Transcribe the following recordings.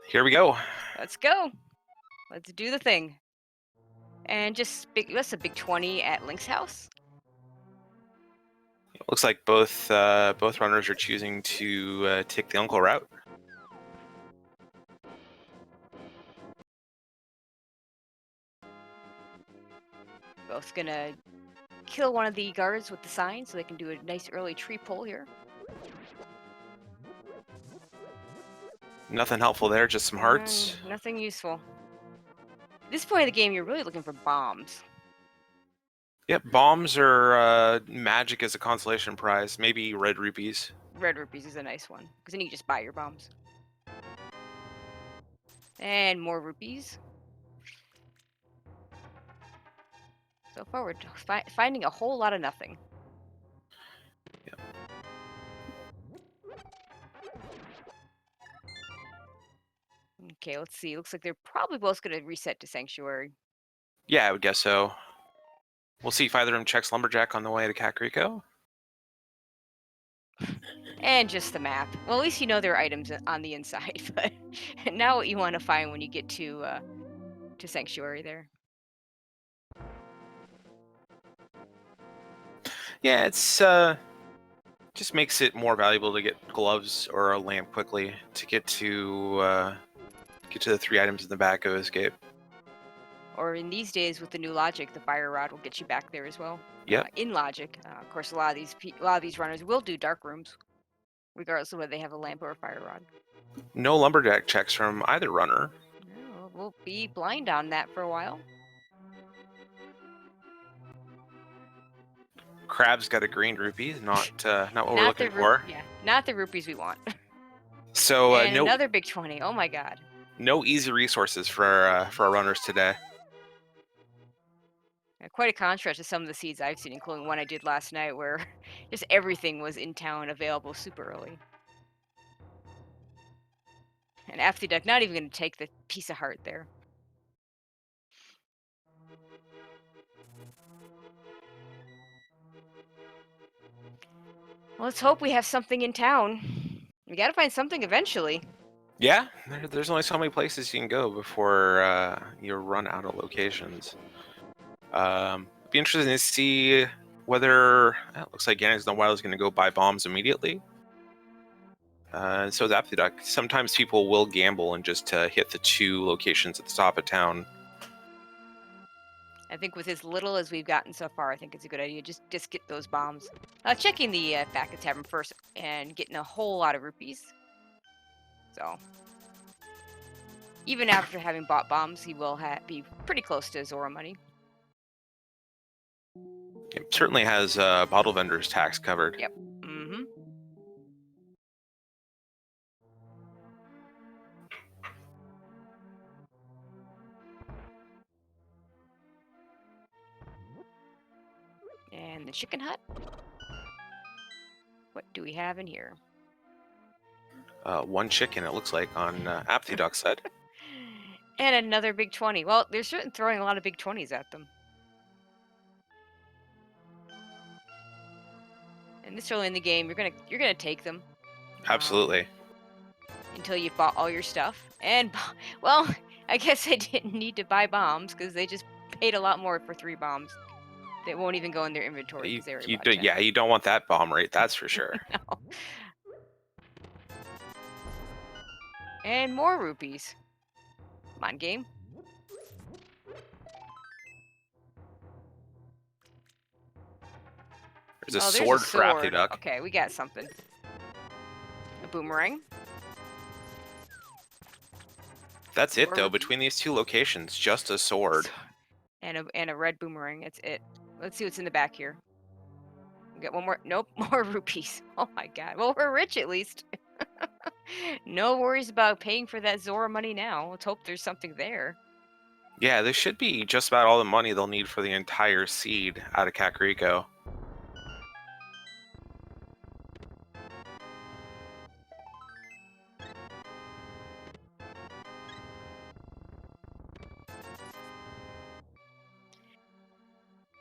Here we go. Let's go. Let's do the thing. And that's a big 20 at Link's house. It looks like both runners are choosing to take the uncle route. Both gonna kill one of the guards with the sign so they can do a nice early tree pull here. Nothing helpful there, just some hearts. Nothing useful. At this point of the game, you're really looking for bombs. Yep, bombs or magic as a consolation prize. Maybe red rupees. Red rupees is a nice one, because then you can just buy your bombs. And more rupees. So far, we're finding a whole lot of nothing. Yep. Okay, let's see. Looks like they're probably both going to reset to Sanctuary. Yeah, I would guess so. We'll see if either of them checks Lumberjack on the way to Kakariko. And just the map. Well, at least you know there are items on the inside. But now what you want to find when you get to Sanctuary there. Yeah, it's just makes it more valuable to get gloves or a lamp quickly to get to the 3 items in the back of Escape. Or in these days with the new logic, the fire rod will get you back there as well. Yep. In logic, of course, a lot of these runners will do dark rooms, regardless of whether they have a lamp or a fire rod. No Lumberjack checks from either runner. No, we'll be blind on that for a while. Crab's got a green rupee, not what we're looking for. Yeah, not the rupees we want. So and another big 20. Oh my god. No easy resources for our runners today. Quite a contrast to some of the seeds I've seen, including one I did last night, where just everything was in town available super early. And apathyduck not even going to take the piece of heart there. Well, let's hope we have something in town. We got to find something eventually. Yeah, there's only so many places you can go before you run out of locations. Be interesting to see whether it looks like GanonsGoneWild is going to go buy bombs immediately. So is apathyduck. Sometimes people will gamble and just hit the 2 locations at the top of town. I think with as little as we've gotten so far, I think it's a good idea. Just get those bombs. Checking the back of tavern first and getting a whole lot of rupees. So even after having bought bombs, he will be pretty close to Zora money. It certainly has bottle vendors tax covered. Yep. Mm-hmm. And the chicken hut. What do we have in here? 1 chicken, it looks like, on apathyduck's side. And another big 20. Well, they're certainly throwing a lot of big 20s at them. And this early in the game, you're gonna take them. Absolutely. Until you've bought all your stuff. And well, I guess I didn't need to buy bombs because they just paid a lot more for 3 bombs. They won't even go in their inventory. You don't want that bomb rate, that's for sure. No. And more rupees. Come on, game. There's a sword for apathyduck. Okay, we got something. A boomerang. That's it, though. Between these 2 locations, just a sword. And a red boomerang. That's it. Let's see what's in the back here. We got one more. Nope, more rupees. Oh my god. Well, we're rich at least. No worries about paying for that Zora money now. Let's hope there's something there. Yeah, there should be just about all the money they'll need for the entire seed out of Kakariko.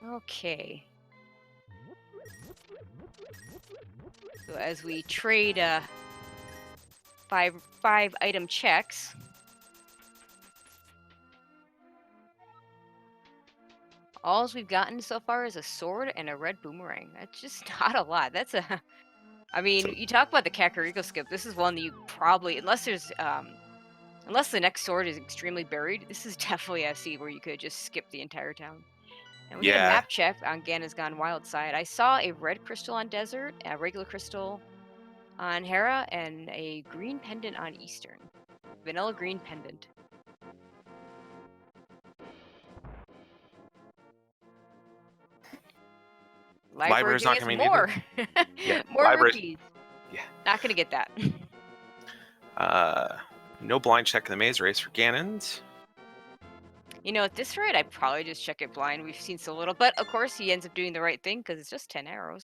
Okay. So as we trade five item checks. All we've gotten so far is a sword and a red boomerang. That's just not a lot. That's a... I mean, you talk about the Kakariko skip. This is one that you probably... Unless there's... Unless the next sword is extremely buried, this is definitely a seed where you could just skip the entire town. And we get a Yeah. map check on GanonsGoneWild side. I saw a red crystal on Desert, a regular crystal on Hera, and a green pendant on Eastern. Vanilla green pendant. Library's not giving gonna us be more. Yeah, More library's- rupees. Yeah. Not gonna get that. No blind check in the maze race for Ganons. You know, at this rate, I'd probably just check it blind. We've seen so little. But, of course, he ends up doing the right thing because it's just 10 arrows.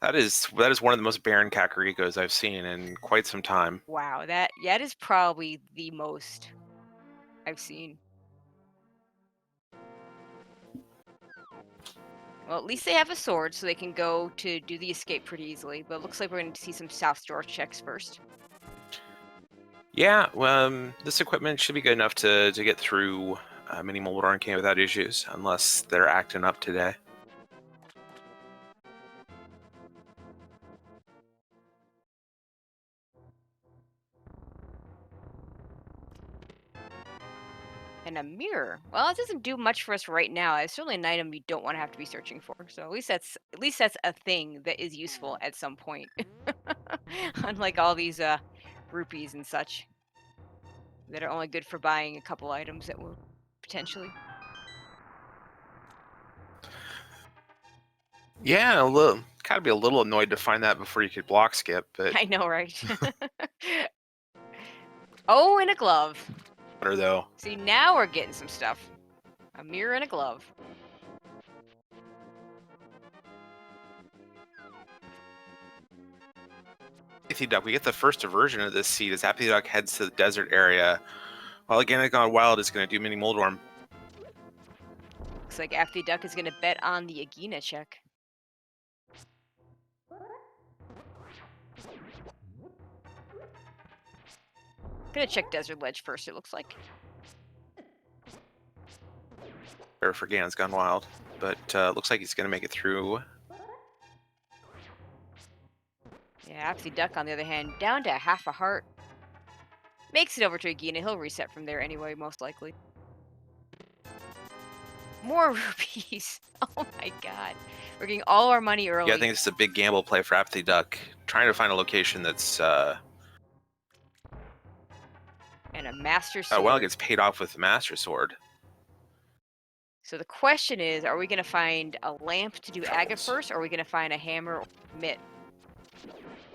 That is one of the most barren Kakarikos I've seen in quite some time. Wow, that is probably the most I've seen. Well, at least they have a sword, so they can go to do the escape pretty easily. But it looks like we're going to see some South Shore checks first. Yeah, this equipment should be good enough to get through Mini Moldorm Camp without issues, unless they're acting up today. And a mirror. Well, it doesn't do much for us right now. It's certainly an item you don't want to have to be searching for. So at least that's a thing that is useful at some point. Unlike all these rupees and such that are only good for buying a couple items that will potentially. Yeah, gotta be a little annoyed to find that before you could block skip, but I know, right? Oh, and a glove. better though. See, now we're getting some stuff. A mirror and a glove. Apathyduck, we get the first version of this seed as Apathyduck heads to the desert area, while GanonsGoneWild is going to do Mini Moldorm. Looks like apathyduck is going to bet on the Agina check. Gonna check Desert Ledge first, it looks like. Or for GanonsGoneWild, but looks like he's going to make it through. Yeah, apathyduck, on the other hand, down to half a heart. Makes it over to Agina. He'll reset from there anyway, most likely. More rupees. Oh my god. We're getting all our money early. Yeah, I think it's a big gamble play for Apathyduck, trying to find a location that's... and a Master Sword. Oh, well, it gets paid off with the Master Sword. So the question is, are we going to find a lamp to do Aga Troubles. first, or are we going to find a hammer or mitt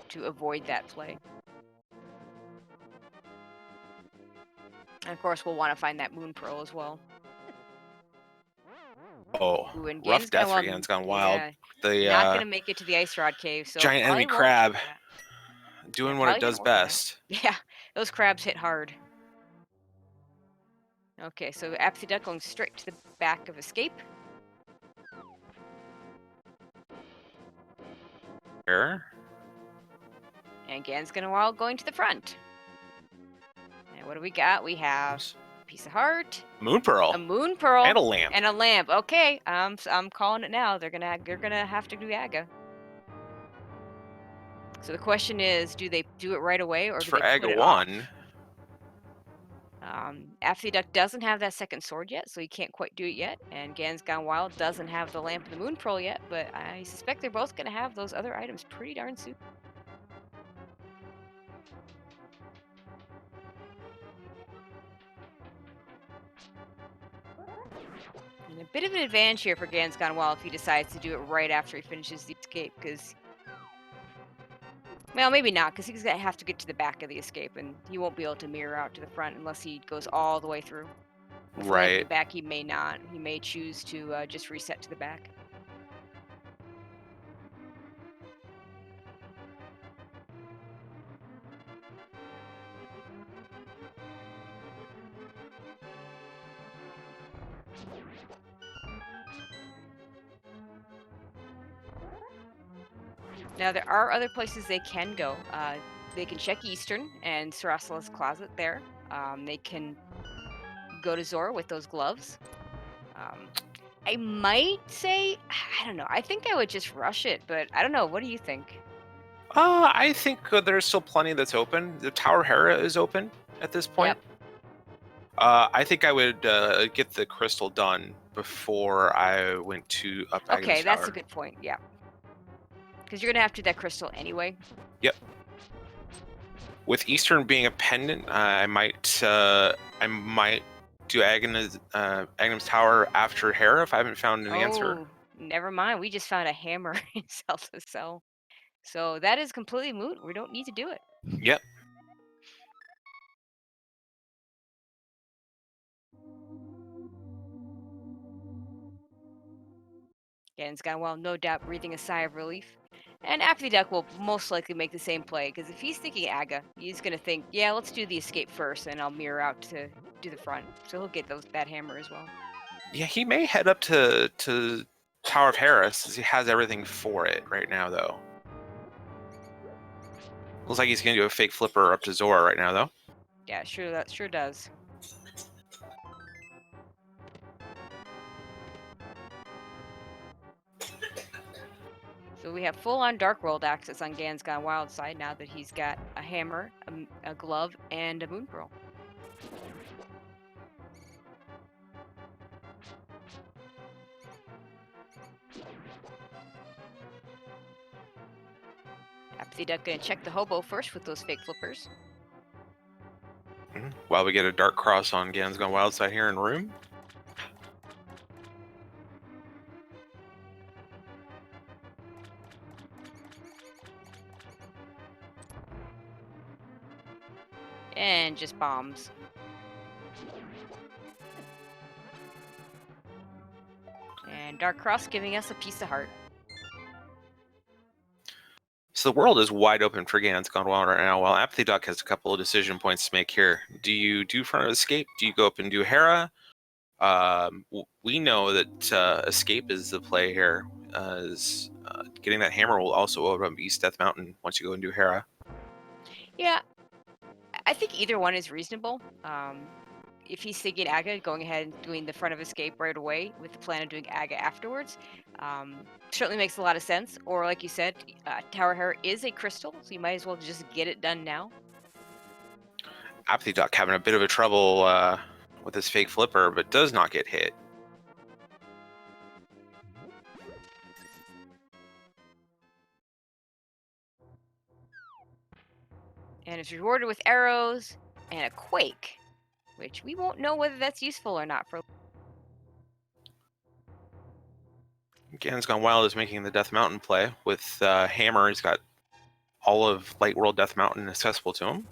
to avoid that play? And of course, we'll want to find that Moon Pearl as well. Oh, Ooh, and rough death for GanonsGoneWild, GanonsGoneWild. yeah, not going The to make it to the Ice Rod Cave. So giant enemy probably won't crab do that. doing Yeah, what it probably does won't do that. best. Yeah, those crabs hit hard. Okay, so apathyduck going straight to the back of escape. Sure. And GanonsGoneWild going to the front. And what do we got? We have a piece of heart, Moon Pearl. a Moon Pearl, And a lamp. and a lamp. Okay, I'm calling it now. They're gonna have to do Aga. So the question is, do they do it right away, or do For they put Aga it off? 1. Apathyduck doesn't have that second sword yet, so he can't quite do it yet. And GanonsGoneWild doesn't have the lamp and the Moon Pearl yet, but I suspect they're both gonna have those other items pretty darn soon. And a bit of an advantage here for GanonsGoneWild if he decides to do it right after he finishes the escape, because... Well, maybe not, because he's going to have to get to the back of the escape, and he won't be able to mirror out to the front unless he goes all the way through. If he lands in Right. the back, he may not. He may choose to just reset to the back. Now, there are other places they can go. they can check Eastern and Sarasala's closet there. They can go to Zora with those gloves. I might say, I don't know. I think I would just rush it, but I don't know. What do you think? I think there's still plenty that's open. The Tower Hera is open at this point. Yep. I think I would get the crystal done before I went to up Okay, Agnes that's Tower. a good point. Yeah. Because you're going to have to do that crystal anyway. Yep. With Eastern being a pendant, I might do Agnes Tower after Hera if I haven't found an answer. Oh, never mind. We just found a hammer in Zelda cell. So that is completely moot. We don't need to do it. Yep. GanonsGoneWild, no doubt, breathing a sigh of relief. And apathyduck will most likely make the same play, because if he's thinking Aga, he's going to think, yeah, let's do the escape first, and I'll mirror out to do the front. So he'll get that hammer as well. Yeah, he may head up to Tower of Hera since he has everything for it right now, though. Looks like he's gonna do a fake flipper up to Zora right now, though. Yeah, sure, that sure does. So we have full-on Dark World access on GanonsGoneWild side now that he's got a hammer, a glove, and a moon pearl. apathyduck gonna check the hobo first with those fake flippers. While we get a Dark Cross on GanonsGoneWild side here in room. And just bombs. And Dark Cross giving us a piece of heart. So the world is wide open for GanonsGoneWild right now, while apathyduck has a couple of decision points to make here. Do you do front of escape? Do you go up and do Hera? We know that escape is the play here. Getting that hammer will also open up East Death Mountain once you go and do Hera. Yeah, I think either one is reasonable. If he's thinking Aga, going ahead and doing the front of escape right away with the plan of doing Aga afterwards, certainly makes a lot of sense. Or like you said, Tower Hera is a crystal, so you might as well just get it done now. apathyduck having a bit of a trouble with his fake flipper, but does not get hit. And it's rewarded with arrows and a quake, which we won't know whether that's useful or not for. GanonsGoneWild is making the Death Mountain play with hammer. He's got all of Light World Death Mountain accessible to him.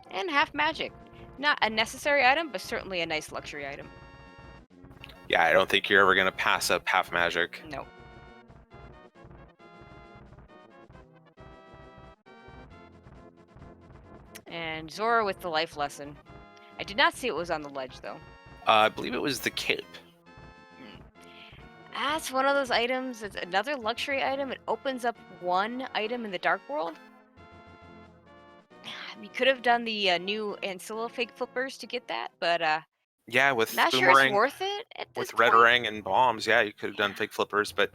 And half magic. Not a necessary item, but certainly a nice luxury item. Yeah, I don't think you're ever going to pass up half magic. No. And Zora with the life lesson. I did not see it was on the ledge, though. I believe it was the cape. That's one of those items. It's another luxury item. It opens up one item in the Dark World. We could have done the new Ancilla fake flippers to get that, but Yeah, with not sure boomerang, it's worth it at this with point. Redarang and bombs. Yeah, you could have done fake flippers, but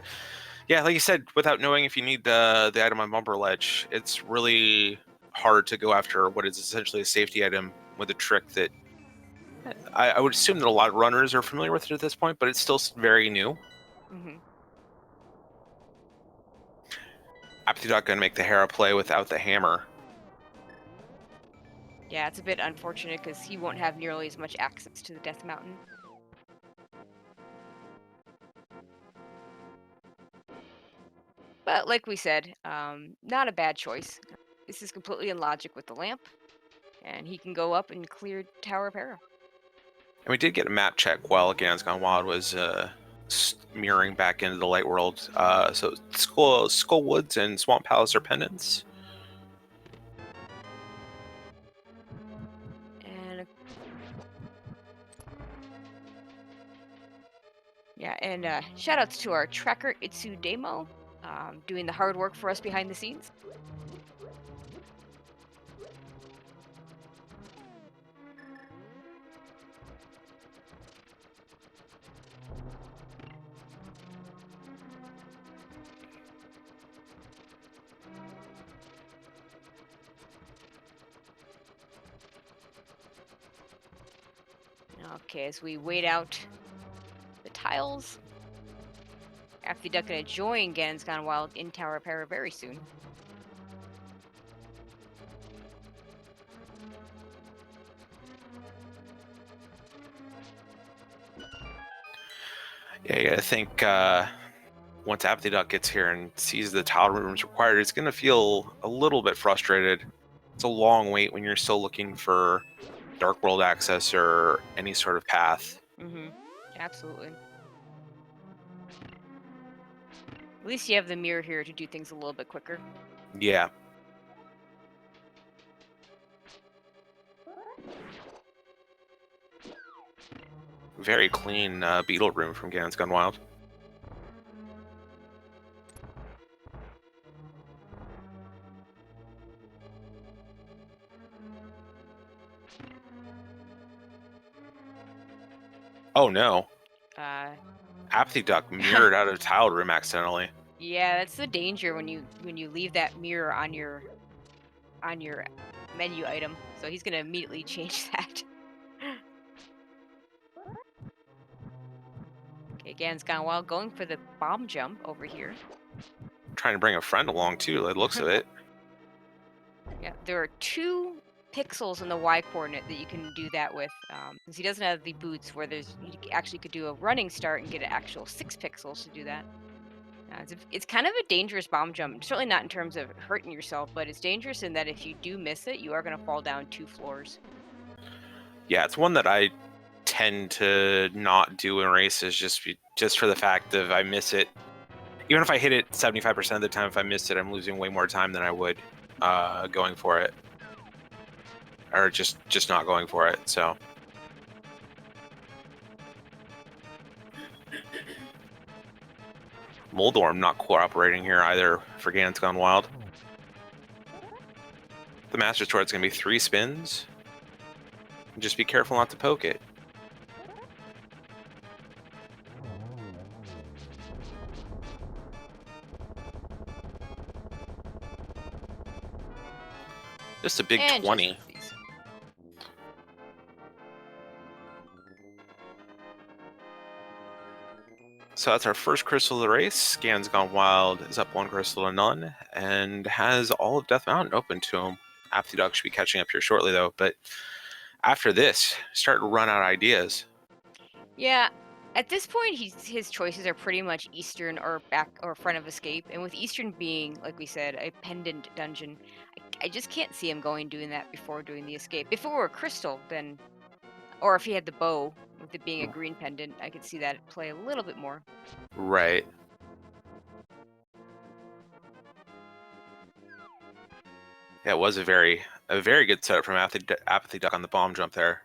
yeah, like you said, without knowing if you need the item on Bumper Ledge, it's really hard to go after what is essentially a safety item with a trick that I would assume that a lot of runners are familiar with it at this point, but it's still very new. apathyduck gonna make the Hera play without the hammer. Yeah, it's a bit unfortunate because he won't have nearly as much access to the Death Mountain. But like we said, not a bad choice. This is completely in logic with the lamp, and he can go up and clear Tower of Hera. And we did get a map check while GanonsGoneWild was mirroring back into the light world. So Skull Woods and Swamp Palace are pendants. Yeah, and shout outs to our tracker Itsu Demo, doing the hard work for us behind the scenes. Okay, as we wait out the tiles, apathyduck gonna join GanonsGoneWild in Tower Repair very soon. Yeah, you gotta think once apathyduck gets here and sees the tile rooms required, it's gonna feel a little bit frustrated. It's a long wait when you're still looking for dark world access or any sort of path. Mm-hmm. Absolutely. At least you have the mirror here to do things a little bit quicker. Yeah. Very clean beetle room from GanonsGoneWild. Oh no. Uh, apathyduck mirrored out of tile room accidentally. yeah, that's the danger when you leave that mirror on your menu item. So he's gonna immediately change that. Okay, GanonsGoneWild going for the bomb jump over here. Trying to bring a friend along too, by the looks of it. Yeah, there are 2 pixels in the Y coordinate that you can do that with. Since he doesn't have the boots, where you actually could do a running start and get an actual 6 pixels to do that. It's kind of a dangerous bomb jump. Certainly not in terms of hurting yourself, but it's dangerous in that if you do miss it, you are going to fall down 2 floors. Yeah, it's one that I tend to not do in races just for the fact of I miss it. Even if I hit it 75% of the time, if I miss it, I'm losing way more time than I would going for it, or just not going for it. So Moldorm not cooperating here either for GanonsGoneWild. The Master Sword's gonna be 3 spins. Just be careful not to poke it. Just a big And 20. just these. So that's our first crystal of the race. GanonsGoneWild is up 1 crystal to none and has all of Death Mountain open to him. apathyduck should be catching up here shortly though, but after this, start to run out of ideas. Yeah, at this point, his choices are pretty much Eastern or back or front of escape. And with Eastern being, like we said, a pendant dungeon, I just can't see him doing that before doing the escape. If it were a crystal, then, or if he had the bow, with it being a green pendant, I could see that play a little bit more. Right. Yeah, it was a very good setup from apathyduck on the bomb jump there.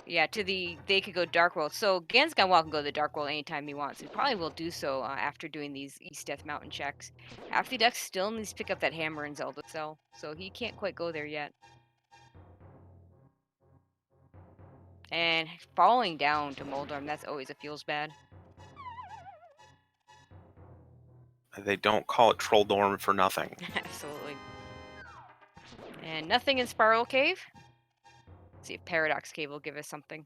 Yeah, they could go Dark World. So GanonsGoneWild can go to the Dark World anytime he wants. He probably will do so after doing these East Death Mountain checks. apathyduck still needs to pick up that hammer in Zelda cell, so he can't quite go there yet. And falling down to Moldorm, that's always a feels bad. They don't call it Trolldorm for nothing. Absolutely. And nothing in Spiral Cave. Let's see if Paradox Cave will give us something.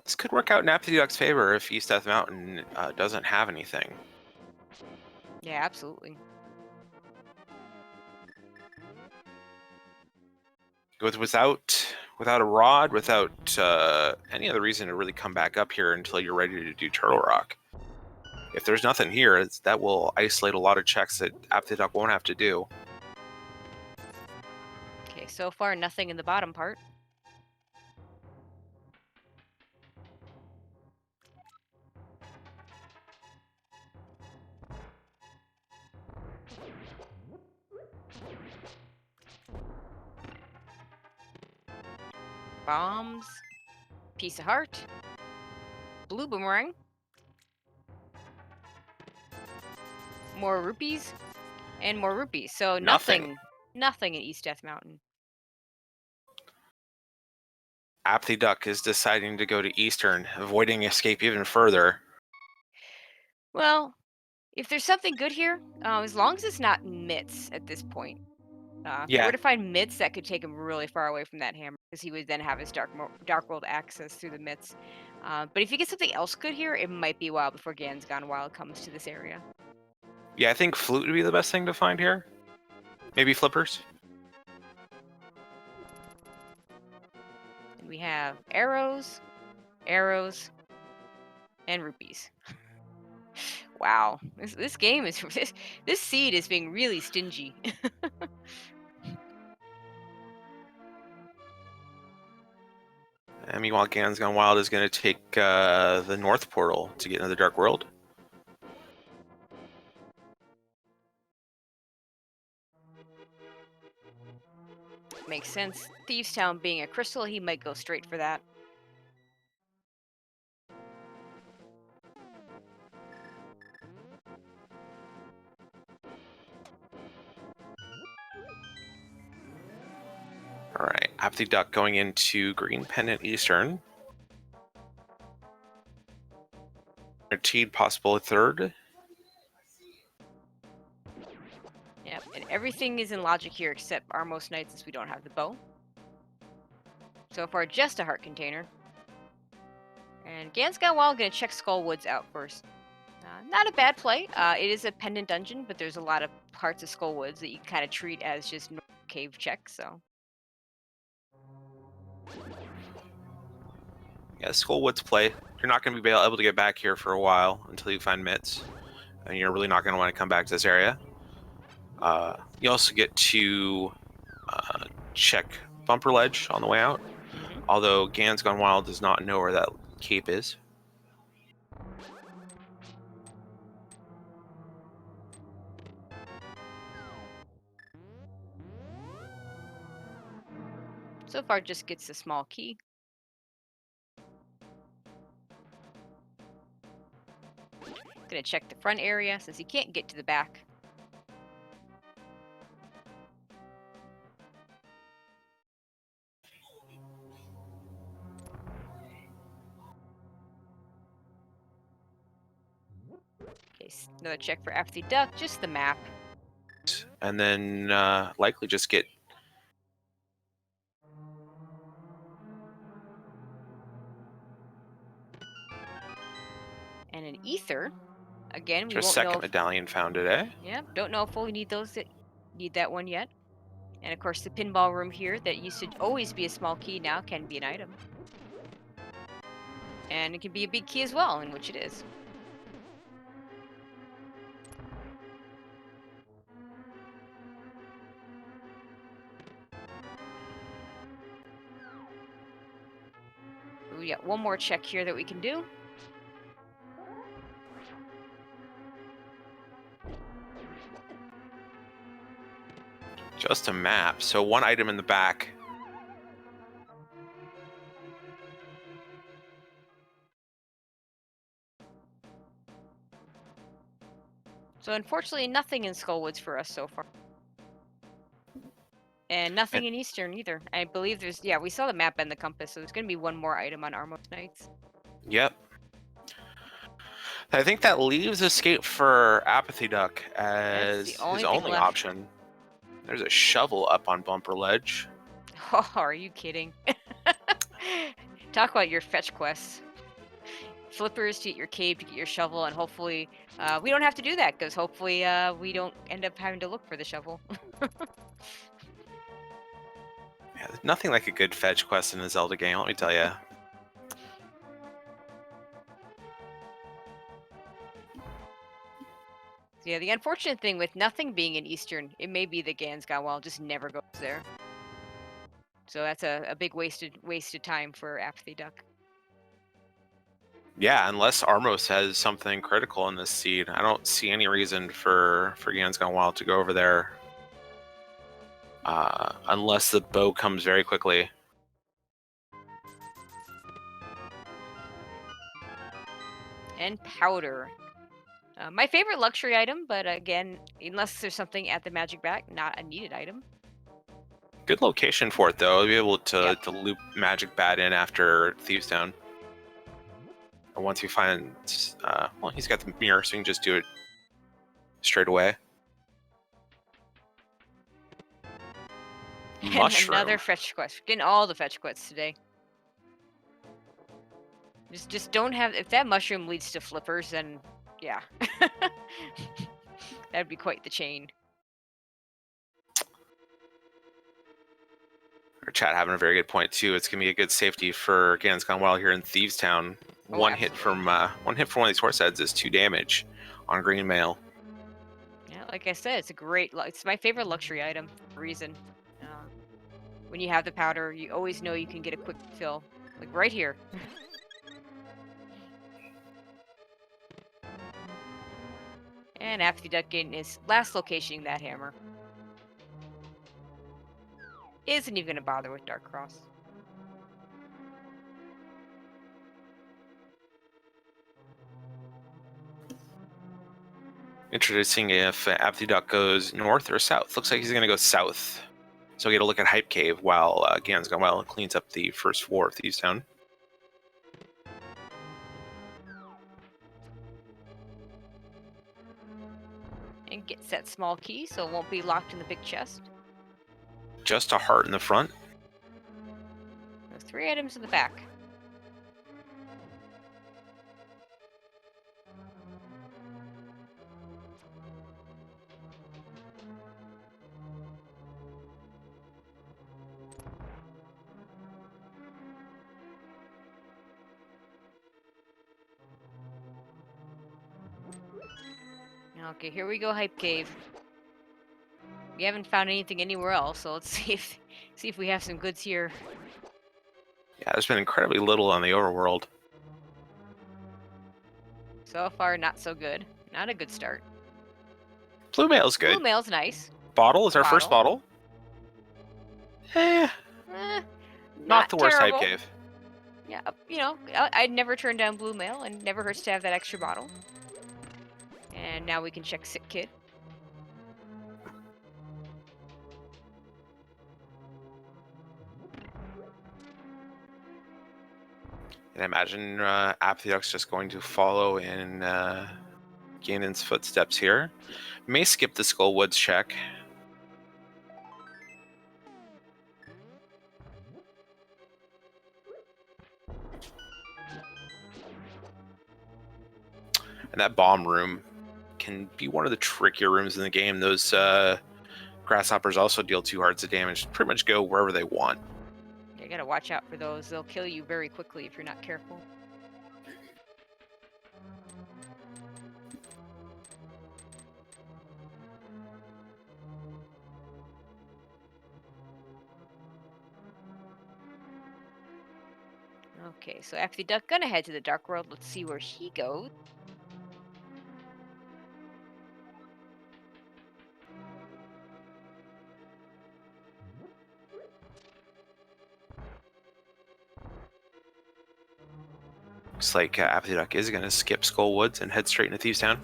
This could work out in apathyduck's favor if East Death Mountain doesn't have anything. Yeah, absolutely. Without a rod, without any other reason to really come back up here until you're ready to do Turtle Rock. If there's nothing here, that will isolate a lot of checks that apathyduck won't have to do. Okay, so far nothing in the bottom part. Bombs. Piece of heart. Blue boomerang. More rupees. And more rupees. So Nothing. nothing in East Death Mountain. apathyduck is deciding to go to Eastern, avoiding escape even further. Well, if there's something good here, as long as it's not Mitts at this point. If we Yeah. were to find Mitts, that could take him really far away from that hammer, because he would then have his dark world access through the Mitts. But if you get something else good here, it might be a while before GanonsGoneWild comes to this area. Yeah, I think flute would be the best thing to find here. Maybe flippers. And we have arrows, arrows, and rupees. Wow, this game is this seed is being really stingy. And meanwhile, GanonsGoneWild is going to take the North Portal to get into the Dark World. Makes sense. Thieves Town being a crystal, he might go straight for that. All right, apathyduck going into Green Pendant Eastern. Guaranteed possible third. Yep, and everything is in logic here except Armos Knight, since we don't have the bow. So far, just a heart container. And GanonsGoneWild gonna check Skullwoods out first. Not a bad play. It is a pendant dungeon, but there's a lot of parts of Skullwoods that you kind of treat as just normal cave checks. So Yeah, Skullwoods play. You're not going to be able to get back here for a while until you find Mitts, and you're really not going to want to come back to this area. You also get to check Bumper Ledge on the way out, although GanonsGoneWild does not know where that cape is. so far, just gets a small key. Gonna check the front area since he can't get to the back. Okay, another check for apathyduck, just the map. And then likely just get And an ether. Again, we your won't second know. medallion found today. Yeah, don't know if we'll need that one yet. And of course, the pinball room here that used to always be a small key now can be an item. And it can be a big key as well, in which it is. We got one more check here that we can do. Just a map. So one item in the back. So unfortunately, nothing in Skullwoods for us so far. And nothing in Eastern either. I believe there's, yeah, we saw the map and the compass, so there's going to be one more item on Armos Knights. Yep. I think that leaves escape for apathyduck as his only option. There's a shovel up on Bumper Ledge. Oh, are you kidding? Talk about your fetch quests. Flippers to get your cave, to get your shovel, and hopefully we don't have to do that, because hopefully we don't end up having to look for the shovel. Yeah, there's nothing like a good fetch quest in a Zelda game, let me tell you. Yeah, the unfortunate thing with nothing being in Eastern, it may be that GanonsGoneWild just never goes there. So that's a big wasted time for apathyduck. Yeah, unless Armos has something critical in this seed, I don't see any reason for GanonsGoneWild to go over there. Unless the bow comes very quickly. and powder. My favorite luxury item, but again, unless there's something at the magic bag, not a needed item. Good location for it, though. I'll be able to, Yep. to loop Magic Bat in after Thieves Town. And once you find... well, he's got the mirror, so you can just do it straight away. And Mushroom. another fetch quest. Getting all the fetch quests today. Just don't have... If that mushroom leads to flippers, then yeah. That'd be quite the chain. Our chat having a very good point too. It's gonna be a good safety for GanonsGoneWild here in Thieves Town. Oh, one hit from one of these horse heads is 2 damage on green mail. Yeah, like I said, it's a great... It's my favorite luxury item for a reason. When you have the powder, you always know you can get a quick fill. Like right here. And apathyduck getting his last locationing that hammer. Isn't even gonna bother with Dark Cross. Introducing if apathyduck goes north or south. Looks like he's gonna go south. So we get a look at Hype Cave while GanonsGoneWild cleans up the first floor of Thieves Town. And gets that small key so it won't be locked in the big chest. Just a heart in the front. There's 3 items in the back. Okay, here we go, Hype Cave. We haven't found anything anywhere else, so let's see if we have some goods here. Yeah, there's been incredibly little on the overworld. So far, not so good. Not a good start. Blue mail's good. Blue mail's nice. Bottle is our first bottle. Not the worst terrible. Hype Cave. Yeah, you know, I'd never turn down blue mail, and never hurts to have that extra bottle. And now we can check Sick Kid. And I imagine apathyduck's just going to follow in Ganon's footsteps here. May skip the Skullwoods check. And that bomb room can be one of the trickier rooms in the game. Those grasshoppers also deal 2 hearts of damage. Pretty much go wherever they want. You gotta watch out for those. They'll kill you very quickly if you're not careful. Okay, so apathyduck gonna head to the Dark World. Let's see where he goes. Looks like apathyduck is going to skip Skullwoods and head straight into Thieves Town.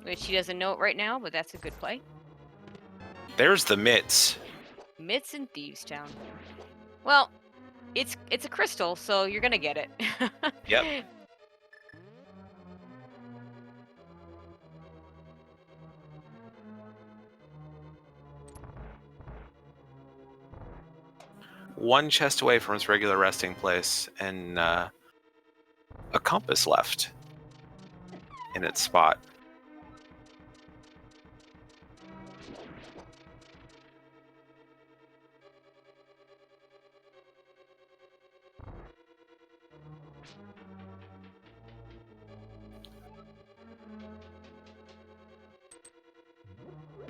Which he doesn't know it right now, but that's a good play. There's the mitts. Mitts in Thieves Town. Well, it's a crystal, so you're gonna get it. Yep. One chest away from its regular resting place, and a compass left in its spot.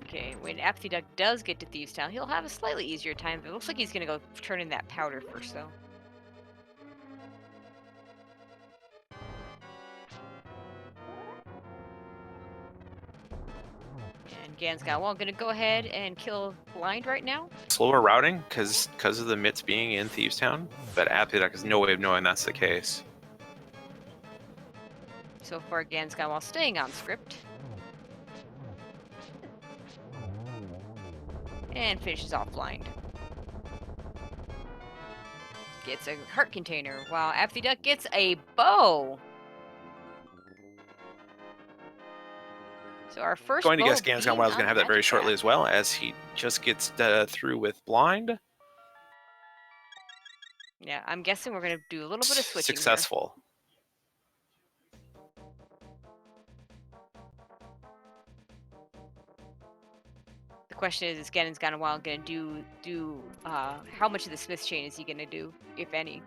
Okay, when apathyduck does get to Thieves Town, he'll have a slightly easier time, but it looks like he's gonna go turn in that powder first, though. And GanonsGoneWild gonna go ahead and kill Blind right now. Slower routing because of the mitts being in Thieves Town, but apathyduck has no way of knowing that's the case. So far, GanonsGoneWild staying on script. And finishes off blind. Gets a heart container, while apathyduck gets a bow. So our first Going to bow guess being GanonsGoneWild is going to have that very unmatched shortly back. as well, as he just gets through with blind. Yeah, I'm guessing we're going to do a little bit of switching Successful. The question is GanonsGoneWild going to do how much of the Smith chain is he going to do, if any?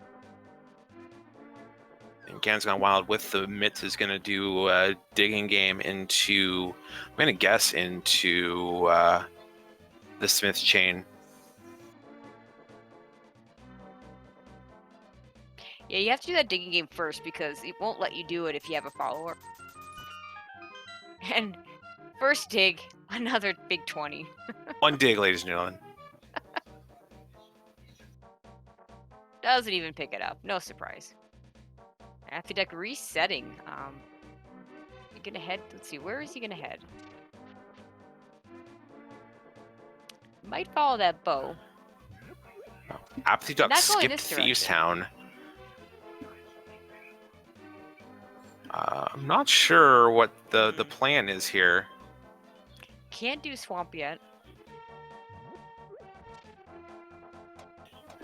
And GanonsGoneWild with the mitts is going to do a digging game into, I'm going to guess, into the Smith chain. Yeah, you have to do that digging game first because it won't let you do it if you have a follower. And first dig, another big 20. One dig, ladies and gentlemen. Doesn't even pick it up. No surprise. apathyduck resetting. You gonna head? Let's see. Where is he gonna head? Might follow that bow. apathyduck Not going skipped this Thieves direction. Town. I'm not sure what the plan is here. Can't do swamp yet.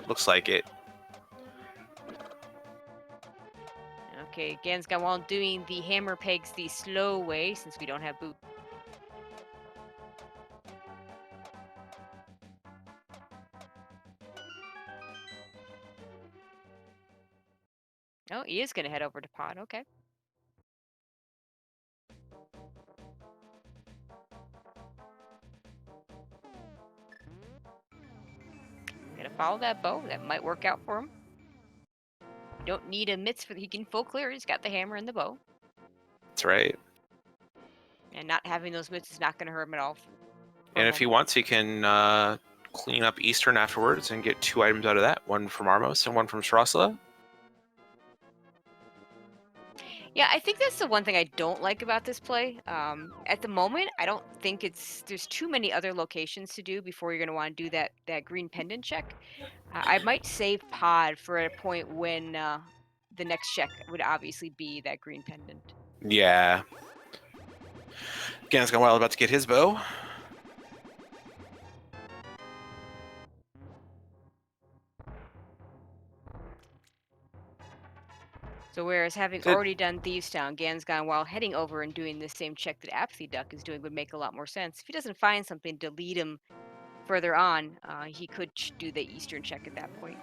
Looks like it. Okay, GanonsGoneWild doing the hammer pegs the slow way since we don't have boots. Oh, he is gonna head over to pod. Okay. Gonna follow that bow. That might work out for him. Don't need a mitts for he can full clear. He's got the hammer and the bow. That's right. And not having those mitts is not gonna hurt him at all. And if he wants, he can clean up Eastern afterwards and get 2 items out of that. One from Armos and one from Strasla. Yeah, I think that's the one thing I don't like about this play. At the moment, I don't think there's too many other locations to do before you're gonna want to do that green pendant check. I might save pod for a point when the next check would obviously be that green pendant. Yeah. GanonsGoneWild about to get his bow. So whereas having already done Thieves Town, GanonsGoneWild heading over and doing the same check that apathyduck is doing would make a lot more sense. If he doesn't find something to lead him further on, he could do the Eastern check at that point.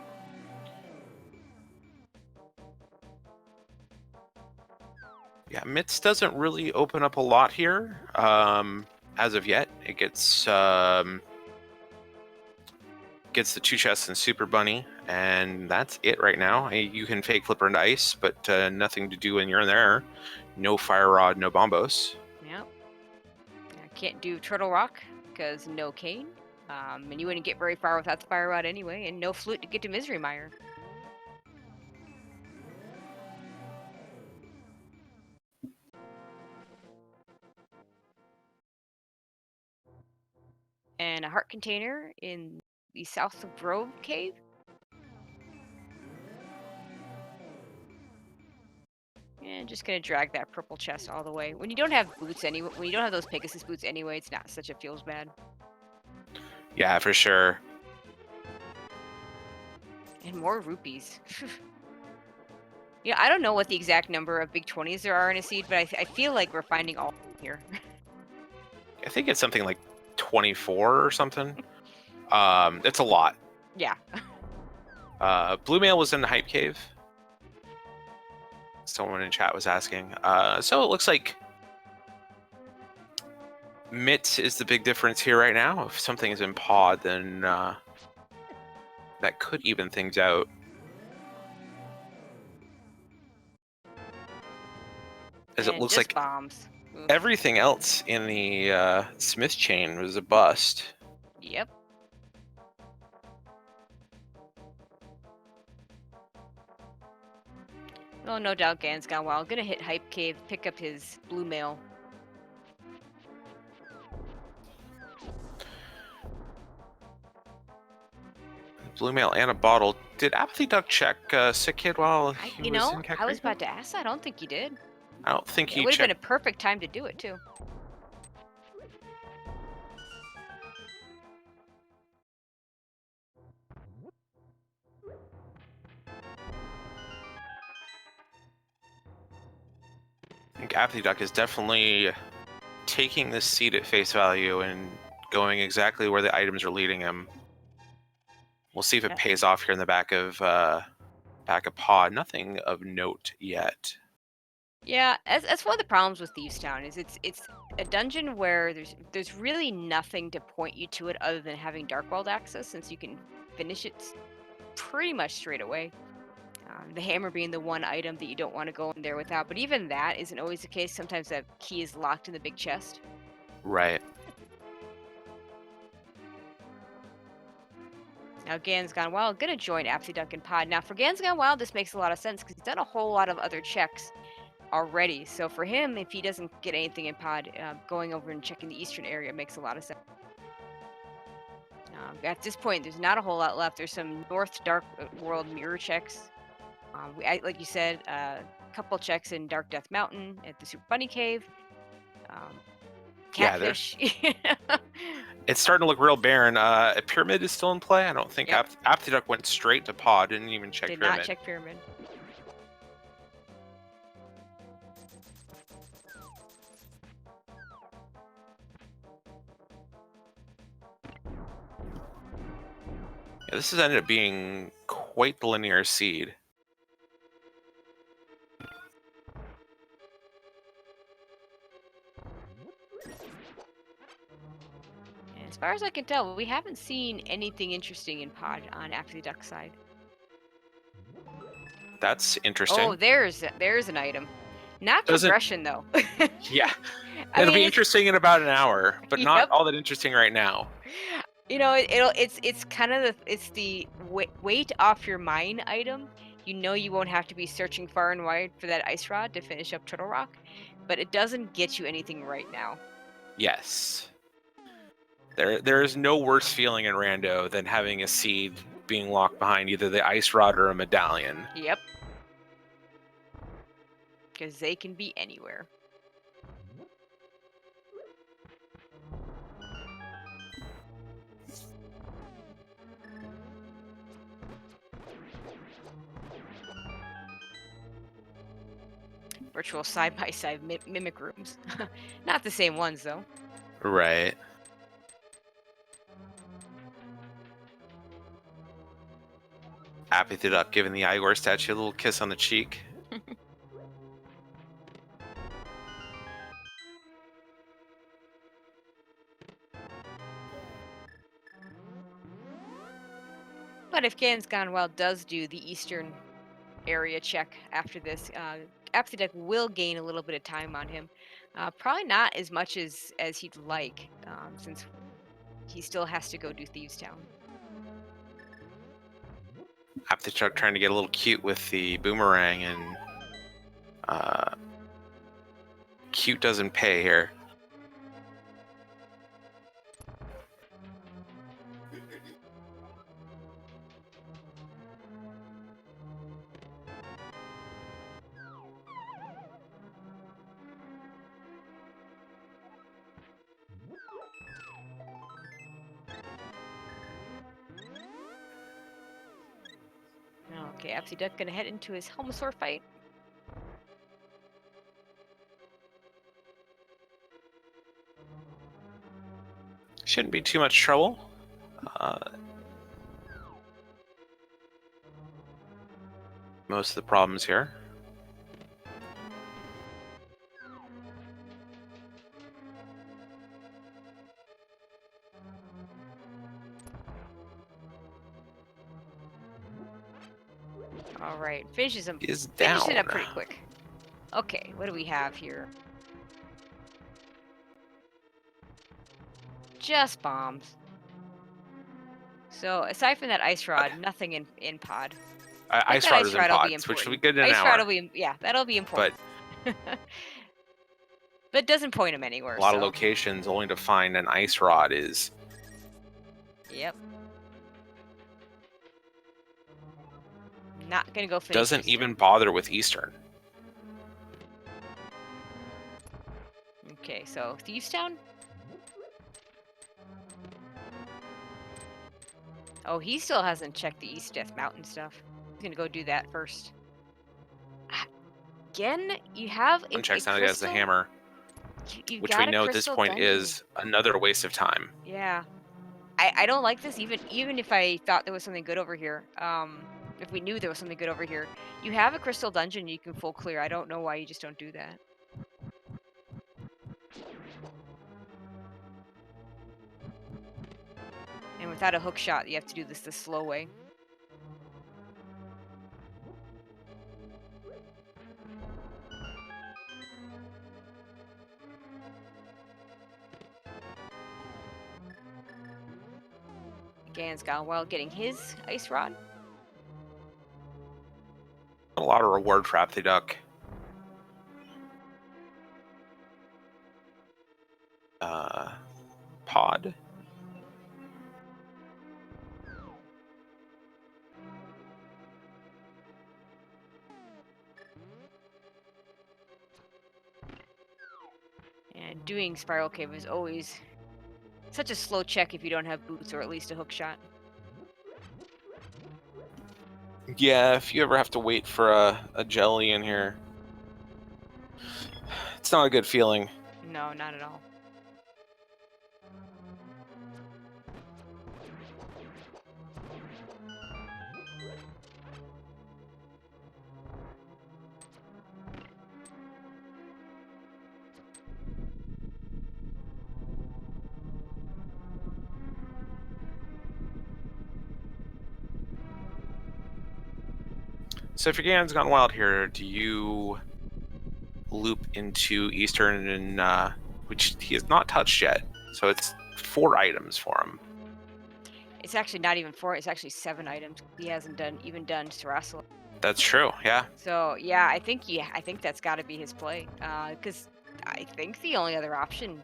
Yeah, mitts doesn't really open up a lot here as of yet. It gets the 2 chests and Super Bunny, and that's it right now. You can fake Flipper into ice, but nothing to do when you're in there. No Fire Rod, no Bombos. Yep. Can't do Turtle Rock because no cane. And you wouldn't get very far without the Fire Rod anyway, and no flute to get to Misery Mire. And a heart container in the South of Grove Cave. And just gonna drag that purple chest all the way. When you don't have boots anyway, when you don't have those Pegasus boots anyway, it's not such a feels bad. Yeah, for sure. And more rupees. Yeah, I don't know what the exact number of big 20s there are in a seed, but I feel like we're finding all here. I think it's something like 24 or something. It's a lot. Yeah. Blue Mail was in the Hype Cave. Someone in chat was asking. So it looks like Mitt is the big difference here right now. If something is in pod, then that could even things out. As it looks like bombs. Oof. everything else in the Smith chain was a bust. Yep. Oh, no doubt GanonsGoneWild. Gonna hit Hype Cave, pick up his blue mail. Blue mail and a bottle. Did apathyduck check Sick Kid while he was in I was Kakariko? about to ask that. I don't think he did. I don't think It he would have been checked. a perfect time to do it, too. I think apathyduck is definitely taking this seed at face value and going exactly where the items are leading him. We'll see if it Yeah. pays off here in the back of pod. Nothing of note yet. Yeah, that's one of the problems with Thieves Town is it's a dungeon where there's really nothing to point you to it other than having Dark World access, since you can finish it pretty much straight away. The hammer being the one item that you don't want to go in there without, but even that isn't always the case. Sometimes that key is locked in the big chest. Right. Now GanonsGoneWild gonna join apathyduck and pod. Now for GanonsGoneWild, this makes a lot of sense because he's done a whole lot of other checks already. So for him, if he doesn't get anything in pod, going over and checking the eastern area makes a lot of sense. At this point, there's not a whole lot left. There's some North Dark World mirror checks. Like you said, a couple checks in Dark Death Mountain at the Super Bunny Cave. Yeah, Catfish. it's starting to look real barren. A pyramid is still in play. I don't think Yep. apathyduck went straight to pod. Didn't even check Did pyramid. not check pyramid. Yeah, this has ended up being quite the linear seed. And as far as I can tell, we haven't seen anything interesting in pod on apathyduck side. That's interesting. Oh, there's an item. Not Doesn't- progression though. Yeah. I It'll mean, be interesting in about an hour, but not Yep. all that interesting right now. You know, it's kind of the weight off your mind item. You know, you won't have to be searching far and wide for that ice rod to finish up Turtle Rock, but it doesn't get you anything right now. Yes. There is no worse feeling in Rando than having a seed being locked behind either the ice rod or a medallion. Yep. Because they can be anywhere. Virtual side-by-side mimic rooms. Not the same ones, though. Right. Apathyduck giving the Igor statue a little kiss on the cheek. But if GanonsGoneWild does do the eastern area check after this, apathyduck will gain a little bit of time on him. Probably not as much as he'd like, since he still has to go do Thieves Town. Apathyduck trying to get a little cute with the boomerang, and cute doesn't pay here. Okay, apathyduck gonna head into his Helmosaur fight. Shouldn't be too much trouble. Most of the problems here. All right, finishes him. Is Finishes it down. up pretty quick. Okay, what do we have here? Just bombs. So aside from that ice rod, nothing in pod. Ice that Rod ice is in rod will be pods, which will be important. good in an Ice rod hour. will be, yeah, that'll be important. But But it doesn't point him anywhere. a lot of so. locations only to find an Ice Rod is... Yep. Not gonna go finish. Doesn't Eastern. even bother with Eastern. Okay, so Thieves Town. Oh, he still hasn't checked the East Death Mountain stuff. He's gonna go do that first. Again, you have a, One checks a out he has the crystal. hammer, You which got we a know at this crystal point dungeon. is another waste of time. Yeah. I don't like this even if I thought there was something good over here. If we knew there was something good over here. You have a crystal dungeon you can full clear. I don't know why you just don't do that. And without a hook shot, you have to do this the slow way. GanonsGoneWild getting his ice rod. A lot of reward for apathyduck. Pod. And doing Spiral Cave is always such a slow check if you don't have boots or at least a hook shot. Yeah, if you ever have to wait for a jelly in here, it's not a good feeling. No, not at all. So if your Ganon's gone wild here, do you loop into Eastern, and which he has not touched yet? So it's 4 items for him. It's actually not even 4. It's actually 7 items. He hasn't even done Sarasala. That's true. Yeah. So yeah, I think that's got to be his play. Because I think the only other option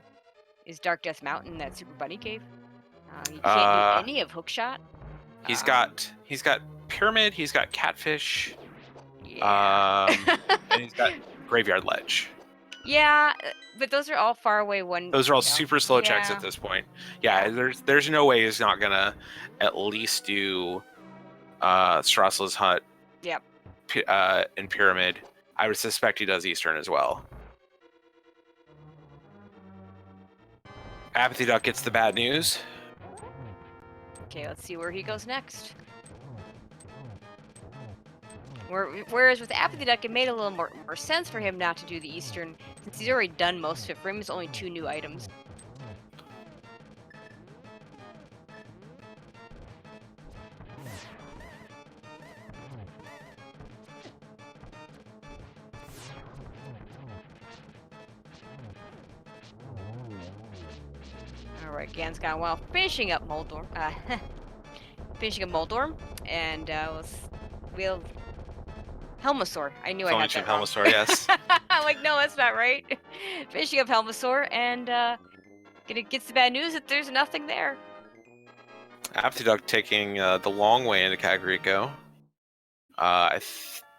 is Dark Death Mountain, that Super Bunny Cave. You can't do any of Hookshot. He's got Pyramid. He's got Catfish. Yeah. And he's got Graveyard Ledge. Yeah, but those are all far away. Those are all super slow checks at this point. Yeah, there's no way he's not gonna at least do Strassla's Hut. Yep. And Pyramid. I would suspect he does Eastern as well. apathyduck gets the bad news. Okay, let's see where he goes next. Whereas with apathyduck, it made a little more sense for him not to do the Eastern, since he's already done most of it. For him, it's only 2 new items. Alright, GanonsGoneWild finishing up Moldorm. And we'll Helmasaur. I knew I had that wrong. Helmasaur, yes. I'm like, no, that's not right. Finishing up Helmasaur, and gets the bad news that there's nothing there. apathyduck taking the long way into Kakariko.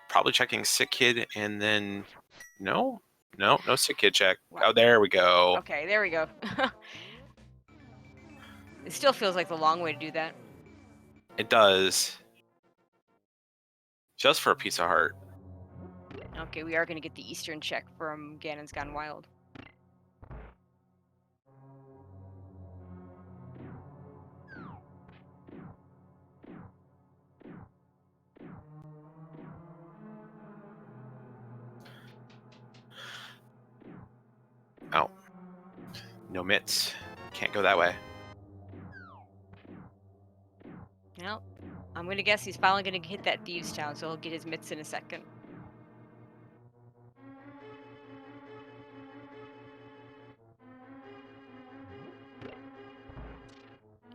Probably checking Sick Kid, and then no Sick Kid check. Wow. Oh, there we go. Okay, there we go. It still feels like the long way to do that. It does. Just for a piece of heart. Okay, we are going to get the Eastern check from GanonsGoneWild. Oh. No mitts. Can't go that way. Well, I'm going to guess he's finally going to hit that Thieves Town, so he'll get his mitts in a second.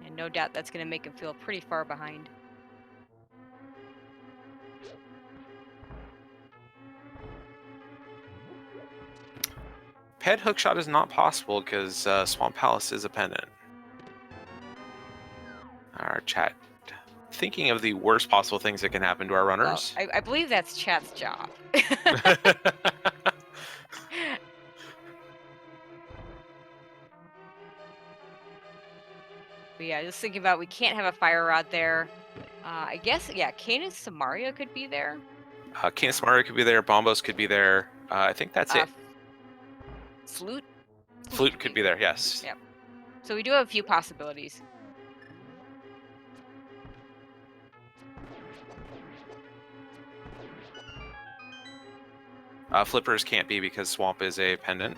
And no doubt that's going to make him feel pretty far behind. Pet hookshot is not possible because Swamp Palace is a pendant. Our chat thinking of the worst possible things that can happen to our Well, runners. I believe that's chat's job. But yeah, just thinking about we can't have a fire rod there. I guess, yeah, Canis Samaria could be there. Canis Mario could be there. Bombos could be there. I think that's it. Flute? Flute could be there, yes. Yep. So we do have a few possibilities. Flippers can't be because Swamp is a pendant.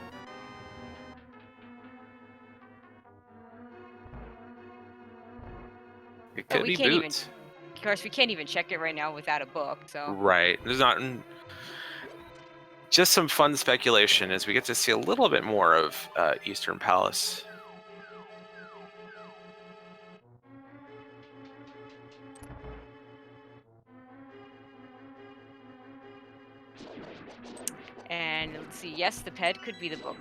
It could be boots. Of course, we can't even check it right now without a book, so... Right. There's not... Just some fun speculation as we get to see a little bit more of Eastern Palace. And let's see, yes, the ped could be the book.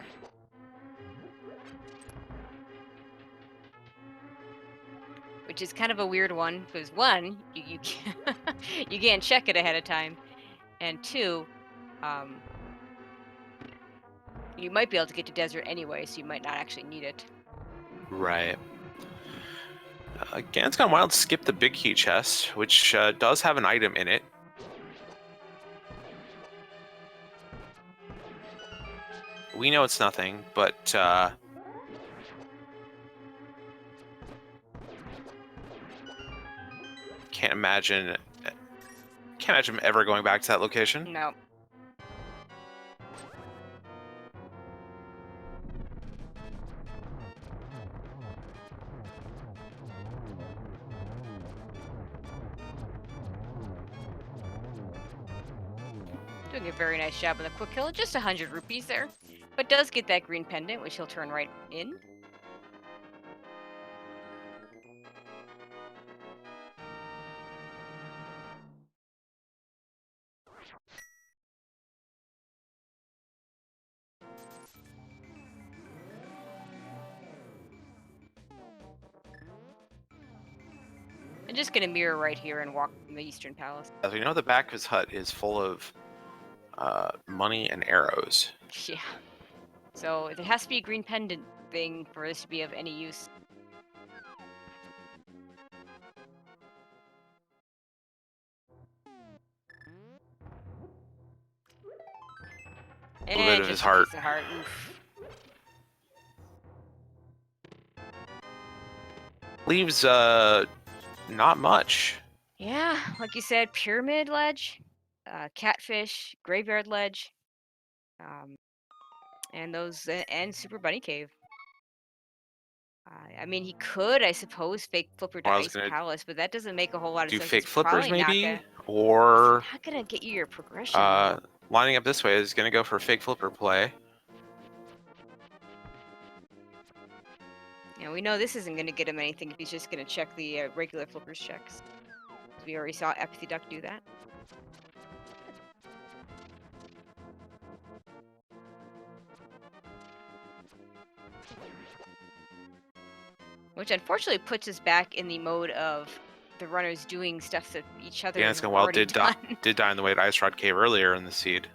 Which is kind of a weird one, because one, you can't, you can't check it ahead of time, and two, you might be able to get to desert anyway, so you might not actually need it. Right. GanonsGoneWild skipped the big key chest, which does have an item in it. We know it's nothing, but can't imagine him ever going back to that location. No. Doing a very nice job on the quick kill. Just 100 rupees there. But does get that green pendant, which he'll turn right in. I'm just gonna mirror right here and walk from the Eastern Palace. As we know, the back of his hut is full of money and arrows. Yeah. So there has to be a green pendant thing for this to be of any use. A little bit of his heart. Oof. Leaves not much. Yeah, like you said, pyramid ledge, catfish, graveyard ledge, and those and super bunny cave. I mean, he could, I suppose, fake flipper to Ice Palace, but that doesn't make a whole lot of do sense. fake flippers maybe, or not gonna get you your progression. Lining up this way is gonna go for a fake flipper play. Yeah, we know this isn't gonna get him anything if he's just gonna check the regular flippers checks. We already saw apathyduck do that. Which unfortunately puts us back in the mode of the runners doing stuff that each other has already done. did die on the way to Ice Rod Cave earlier in the seed.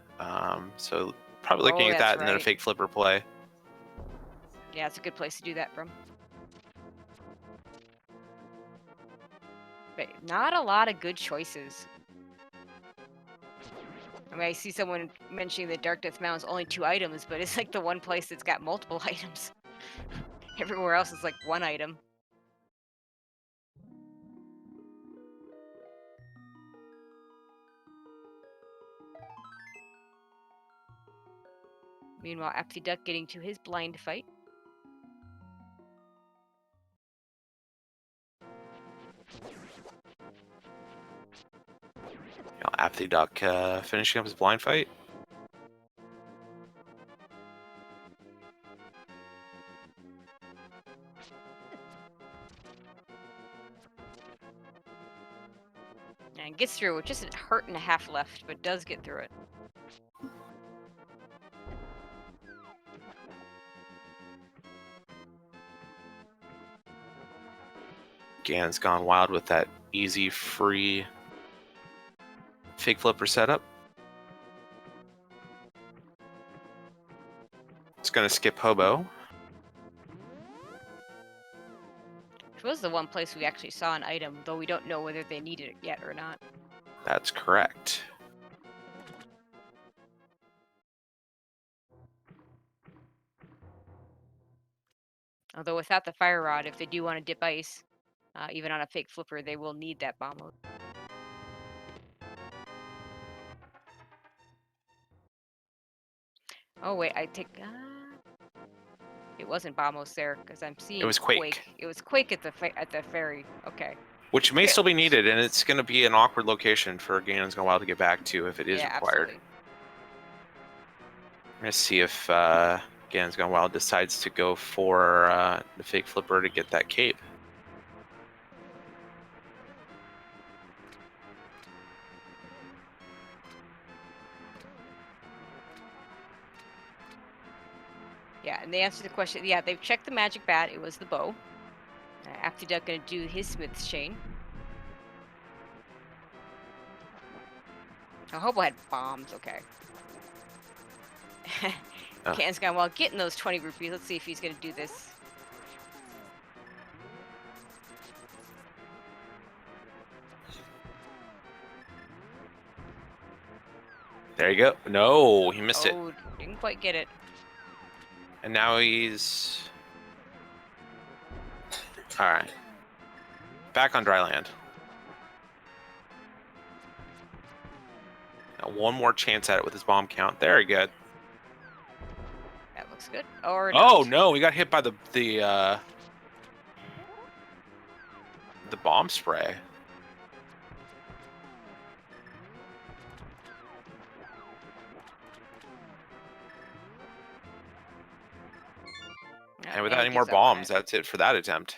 So probably looking at that and then a fake flipper play. Yeah, it's a good place to do that from. But not a lot of good choices. I mean, I see someone mentioning that Dark Death Mountain's only 2 items, but it's like the one place that's got multiple items. Everywhere else is like 1 item. Meanwhile, apathyduck getting to his blind fight. apathyduck finishing up his blind fight. And gets through with just a heart and a half left, but does get through it. Gan's gone wild with that easy, free fake flipper setup. It's going to skip Hobo. Which was the one place we actually saw an item, though we don't know whether they needed it yet or not. That's correct. Although without the fire rod, if they do want to dip ice, even on a fake flipper, they will need that bomb mode. Oh wait, I take. It wasn't Bombos there because I'm seeing. It was Quake. It was Quake at the ferry. Okay. Which may still be needed, and it's going to be an awkward location for GanonsGoneWild to get back to if it is required. Absolutely. I'm going to see if GanonsGoneWild decides to go for the fake flipper to get that cape. Yeah, and they answered the question. Yeah, they've checked the magic bat. It was the bow. apathyduck gonna do his Smith's chain. I hope I had bombs. Okay. GanonsGoneWild getting those 20 rupees. Let's see if he's gonna do this. There you go. No, he missed it. Oh, didn't quite get it. And now he's... Alright. Back on dry land. Now one more chance at it with his bomb count. Very good. That looks good. Or oh not. no, he got hit by the bomb spray. And without any more bombs, that's it for that attempt.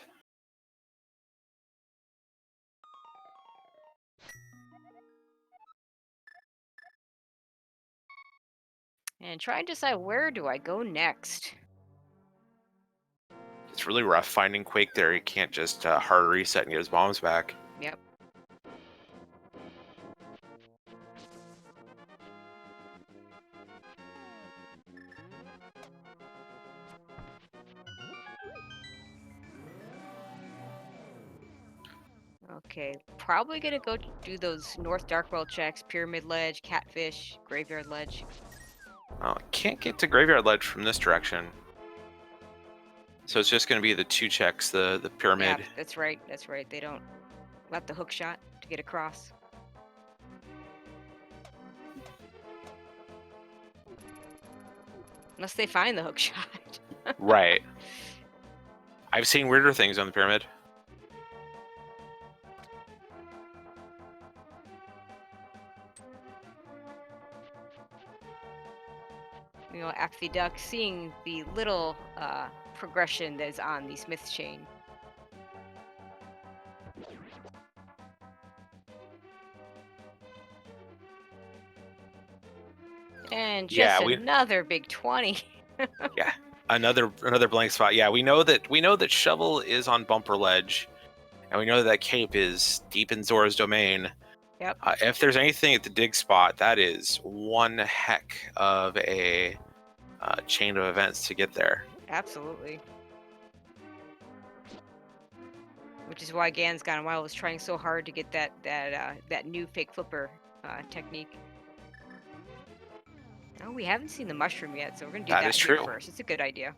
And try and decide where do I go next. It's really rough finding Quake there. He can't just hard reset and get his bombs back. Yep. Okay, probably gonna go do those North Darkworld checks, Pyramid Ledge, Catfish, Graveyard Ledge. Well, I can't get to Graveyard Ledge from this direction. So it's just going to be the two checks, the pyramid. Yeah, that's right, that's right. They don't let the hook shot to get across. Unless they find the hook shot. Right. I've seen weirder things on the pyramid. You know, apathyduck, seeing the little progression that is on the Smith's chain. And just another big 20. Yeah, another blank spot. Yeah, we know that Shovel is on Bumper Ledge, and we know that Cape is deep in Zora's domain. Yep. If there's anything at the dig spot, that is one heck of a chain of events to get there. Absolutely. Which is why GanonsGoneWild was trying so hard to get that new fake flipper technique. Oh, we haven't seen the mushroom yet, so we're gonna do that here first. It's a good idea.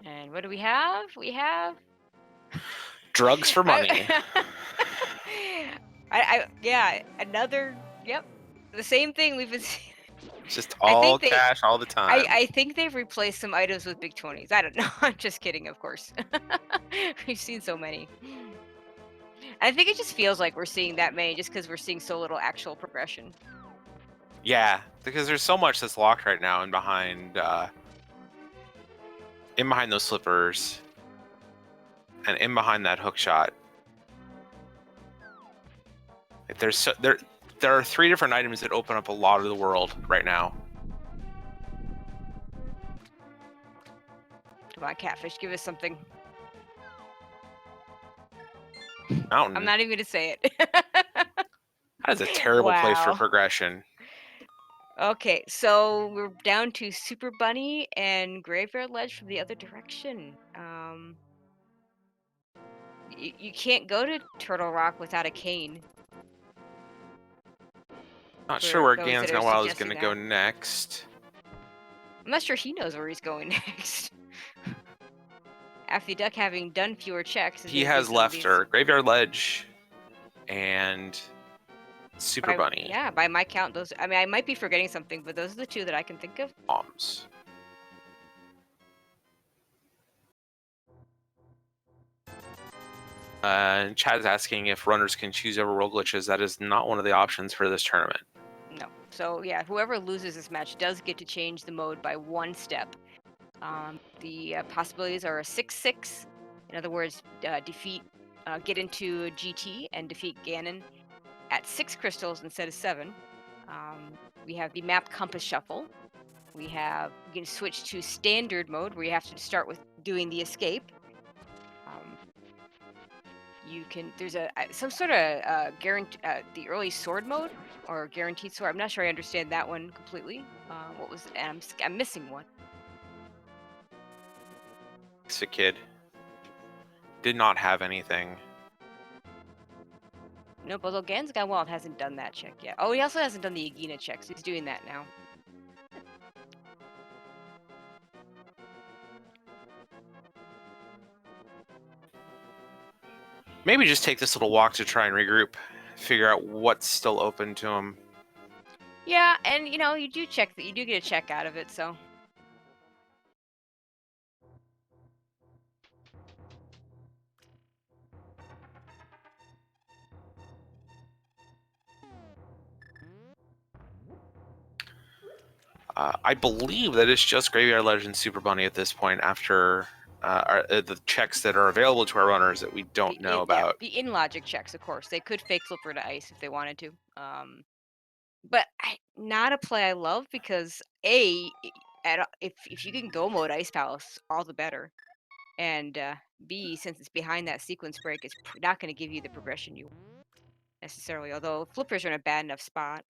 And what do we have? We have drugs for money. Yeah, another. Yep, the same thing we've been seeing. Just all cash all the time. I think they've replaced some items with big 20s. I don't know. I'm just kidding, of course. We've seen so many. I think it just feels like we're seeing that many just because we're seeing so little actual progression. Yeah, because there's so much that's locked right now in behind those slippers. and in behind that hook shot. There are 3 different items that open up a lot of the world right now. Come on, catfish, give us something. Mountain. I'm not even gonna say it. That is a terrible place for Wow. progression. Okay, so we're down to Super Bunny and Graveyard Ledge from the other direction. You can't go to Turtle Rock without a cane. Not For sure where those that are GanonsGoneWild is suggesting going to go that. next. I'm not sure he knows where he's going next. apathyduck, having done fewer checks, is He gonna do has some of left these. her Graveyard Ledge and Super Bunny. Yeah, by my count, those. I mean, I might be forgetting something, but those are the 2 that I can think of. Bombs. And Chad is asking if runners can choose over roll glitches. That is not one of the options for this tournament. No. So yeah, whoever loses this match does get to change the mode by 1 step. The possibilities are a 6-6. In other words, get into GT and defeat Ganon at 6 crystals instead of 7. We have the map compass shuffle. You can switch to standard mode where you have to start with doing the escape. There's some sort of the early sword mode or guaranteed sword. I'm not sure I understand that one completely. I'm missing one. It's a kid. Did not have anything. Nope, although GanonsGoneWild hasn't done that check yet. Oh, he also hasn't done the Agina check, so he's doing that now. Maybe just take this little walk to try and regroup, figure out what's still open to him. Yeah, and you do check that. You do get a check out of it, so. I believe that it's just Graveyard Legend Super Bunny at this point after the checks that are available to our runners that we don't know about. Yeah, the in-logic checks, of course. They could fake flipper to ice if they wanted to. But not a play I love because if you can go mode Ice Palace, all the better. And B, since it's behind that sequence break, it's not going to give you the progression you want necessarily. Although flippers are in a bad enough spot.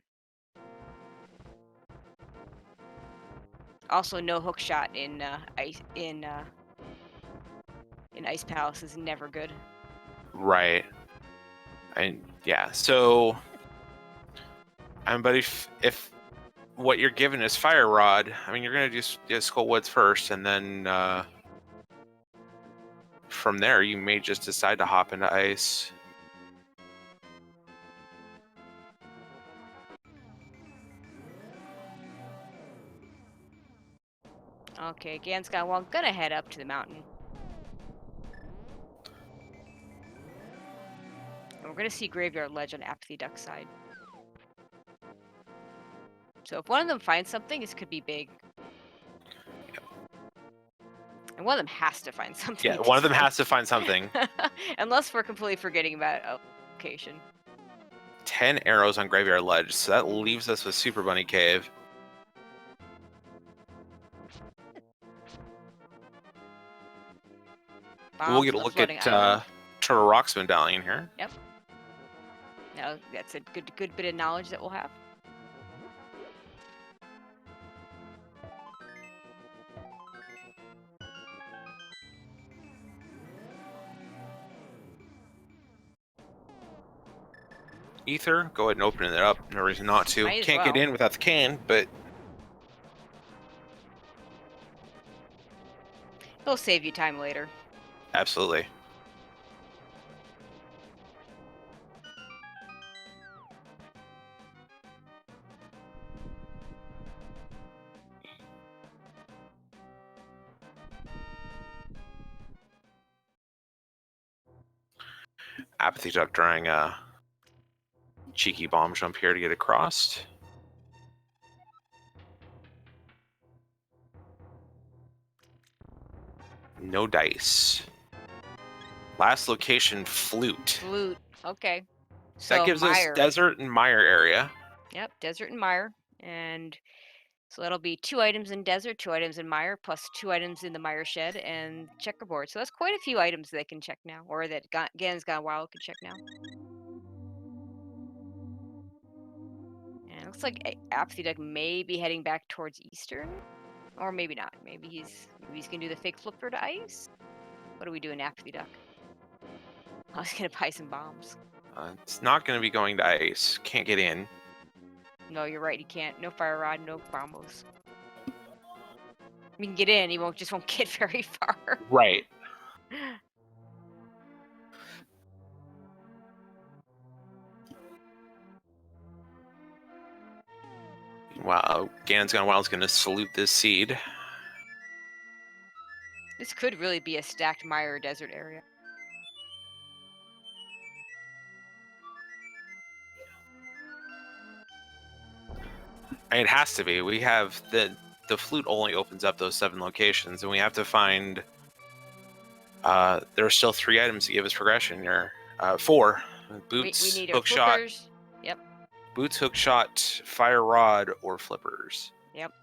Also, no hook shot in Ice Palace is never good. Right. And yeah, so but if what you're given is Fire Rod, I mean, you're gonna do Skull Woods first, and then from there you may just decide to hop into ice. Okay, GanonsGoneWild gonna head up to the mountain. And we're gonna see Graveyard Ledge on apathyduck side. So if one of them finds something, this could be big. And one of them has to find something. Yeah, one of them has to find something. Unless we're completely forgetting about a location. 10 arrows on Graveyard Ledge, so that leaves us with Super Bunny Cave. We'll get a look at Turtle Rock's medallion here. Yep. No, that's a good bit of knowledge that we'll have. Ether, go ahead and open it up. No reason not to. Can't get in without the can, but he'll save you time later. Absolutely. apathyduck trying a cheeky bomb jump here to get across. No dice. Last location, Flute. Flute. Okay. That So gives us mire. desert and mire area. Yep, desert and mire. And so that'll be 2 items in desert, 2 items in mire, plus 2 items in the mire shed and checkerboard. So that's quite a few items they can check now, or that GanonsGoneWild can check now. And it looks like apathyduck may be heading back towards eastern, or maybe not. Maybe he's gonna do the fake flipper to ice. What are we doing, apathyduck? I was gonna buy some bombs. It's not going to be going to ice. Can't get in. No, you're right. He can't. No fire rod. No bombos. He can get in. He just won't get very far. Right. Wow, GanonsGoneWild is going to salute this seed. This could really be a stacked mire desert area. It has to be. We have the flute only opens up those 7 locations, and we have to find. There are still 3 items to give us progression here. 4 boots, we need hook shot, flippers. Yep. boots, hook shot, fire rod, or flippers. Yep.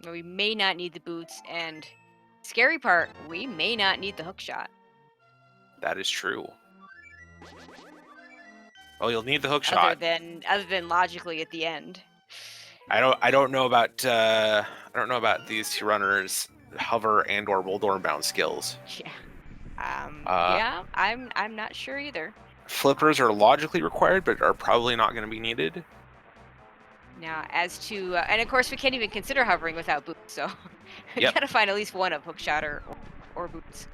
We may not need the boots, and scary part, we may not need the hook shot. That is true. Well, you'll need the hook Other shot. than logically at the end. I don't know about these 2 runners' hover and or roll bound skills. Yeah. Yeah, I'm not sure either. Flippers are logically required, but are probably not going to be needed. Now, as to and of course we can't even consider hovering without boots, so we Yep. gotta find at least one of hookshot or boots.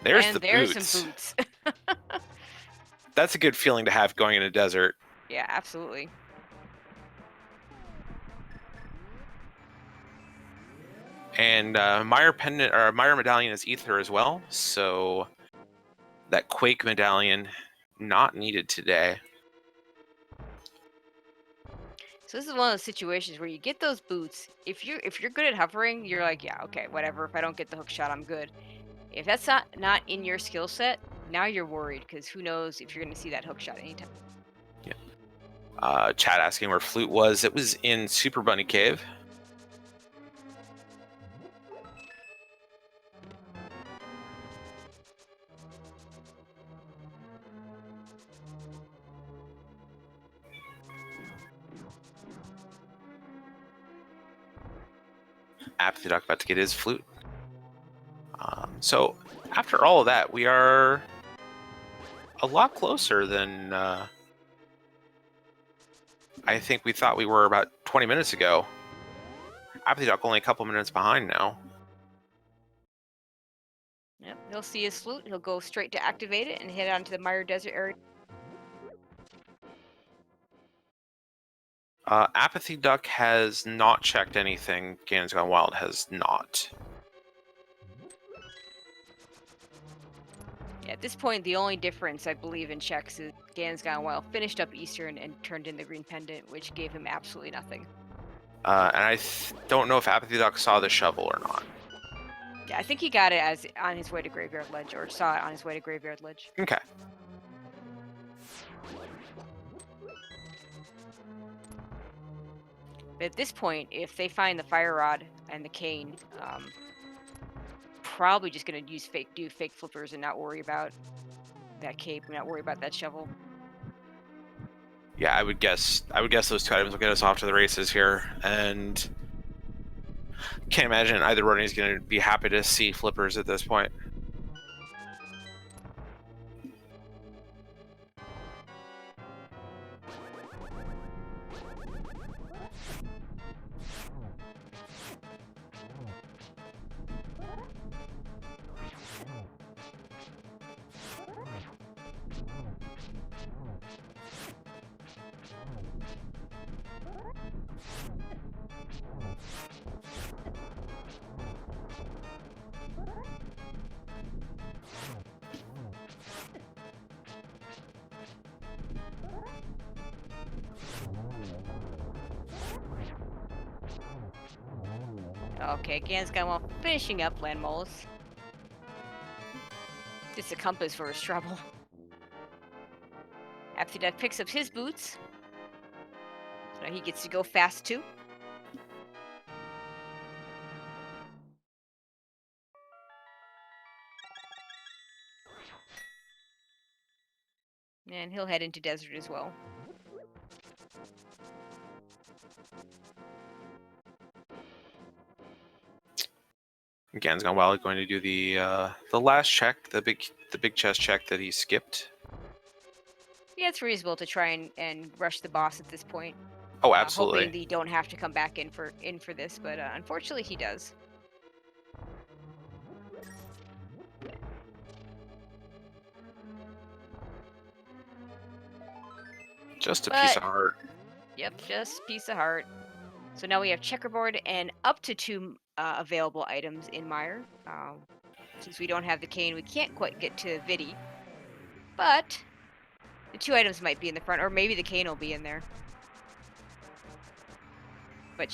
There's and the there's boots. some boots. That's a good feeling to have going in a desert. Yeah, absolutely. And Mire pendant or Mire medallion is ether as well, so that Quake medallion not needed today. So this is one of those situations where you get those boots. If you're good at hovering, you're like, yeah, okay, whatever. If I don't get the hook shot, I'm good. If that's not in your skill set, now you're worried because who knows if you're going to see that hook shot anytime. Yeah. Chat asking where Flute was. It was in Super Bunny Cave. apathyduck about to get his flute. So after all of that, we are a lot closer than I think we thought we were about 20 minutes ago. apathyduck only a couple minutes behind now. Yep, he'll see his flute. He'll go straight to activate it and head on to the Mire Desert area. apathyduck has not checked anything. GanonsGoneWild has not. Yeah, at this point, the only difference, I believe, in checks is GanonsGoneWild finished up Eastern and turned in the green pendant, which gave him absolutely nothing. And I don't know if apathyduck saw the shovel or not. Yeah, I think he got it on his way to Graveyard Ledge, or saw it on his way to Graveyard Ledge. Okay. But at this point, if they find the fire rod and the cane, probably just gonna do fake flippers and not worry about that cape, not worry about that shovel. Yeah, I would guess those 2 items will get us off to the races here, and can't imagine either runner is going to be happy to see flippers at this point. Okay, GanonsGoneWild finishing up land moles. Just a compass for his trouble. apathyduck picks up his boots. So now he gets to go fast too. And he'll head into desert as well. GanonsGoneWild going to do the last check, the big chest check that he skipped. Yeah, it's reasonable to try and rush the boss at this point. Oh, absolutely. Hoping that you don't have to come back in for this, but unfortunately he does. Just a piece of heart. Yep, just piece of heart. So now we have checkerboard and up to 2 available items in Mire. Since we don't have the cane, we can't quite get to Vidi. But the 2 items might be in the front, or maybe the cane will be in there. But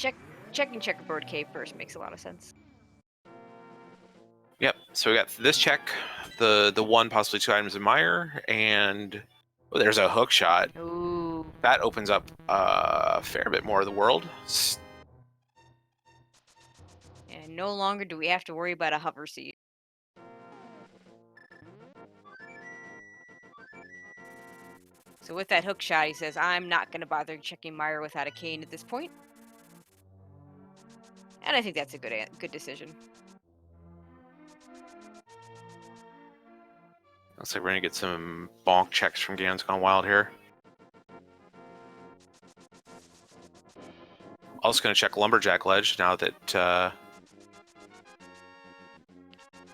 checking checkerboard cave first makes a lot of sense. Yep. So we got this check, the 1, possibly 2 items in Mire, and there's a hook shot. Ooh. That opens up a fair bit more of the world. And no longer do we have to worry about a hover seat. So with that hook shot, he says, I'm not going to bother checking Mire without a cane at this point. And I think that's a good decision. Looks like we're going to get some bonk checks from GanonsGoneWild here. Also going to check Lumberjack Ledge now that...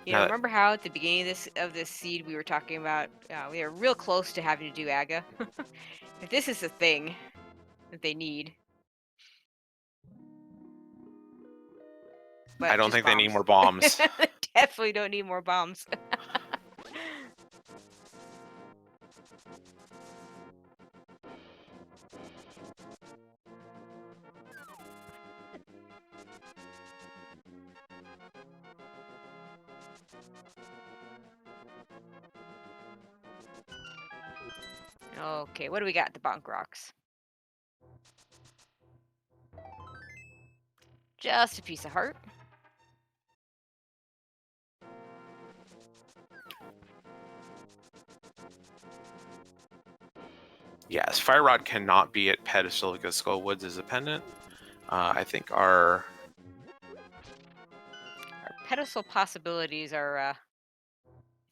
remember how at the beginning of this seed we were talking about, we are real close to having to do AGA. If this is a thing that they need. But I don't think they need more bombs. They definitely don't need more bombs. Okay, what do we got at the bonk rocks? Just a piece of heart. Yes, Fire Rod cannot be at pedestal because Skull Woods is a pendant. I think our pedestal possibilities are, I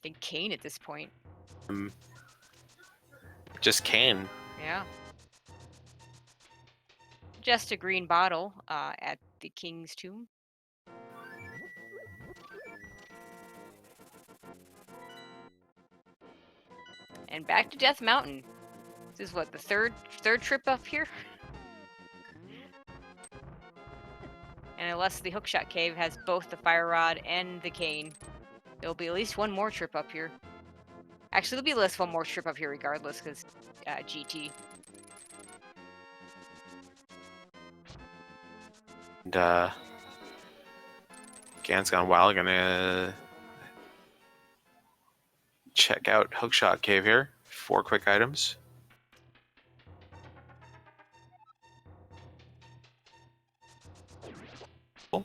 think, cane at this point. Just cane. Yeah. Just a green bottle at the King's Tomb. And back to Death Mountain. This is what, the third trip up here? And unless the Hookshot Cave has both the Fire Rod and the cane, there'll be at least one more trip up here. Actually, there'll be at least one more trip up here regardless, because GT. And GanonsGoneWild gonna check out Hookshot Cave here. 4 quick items. Cool.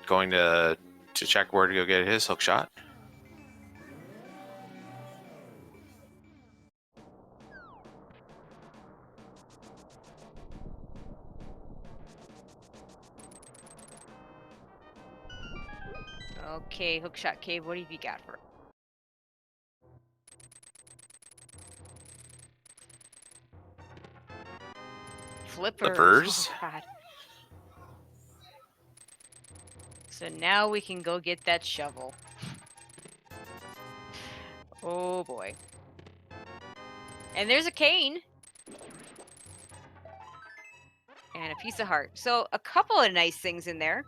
Going to check where to go get his hook shot. Okay, Hookshot Cave, what have you got for it? Flippers. Oh, God. So now we can go get that shovel. Oh boy. And there's a cane. And a piece of heart. So a couple of nice things in there.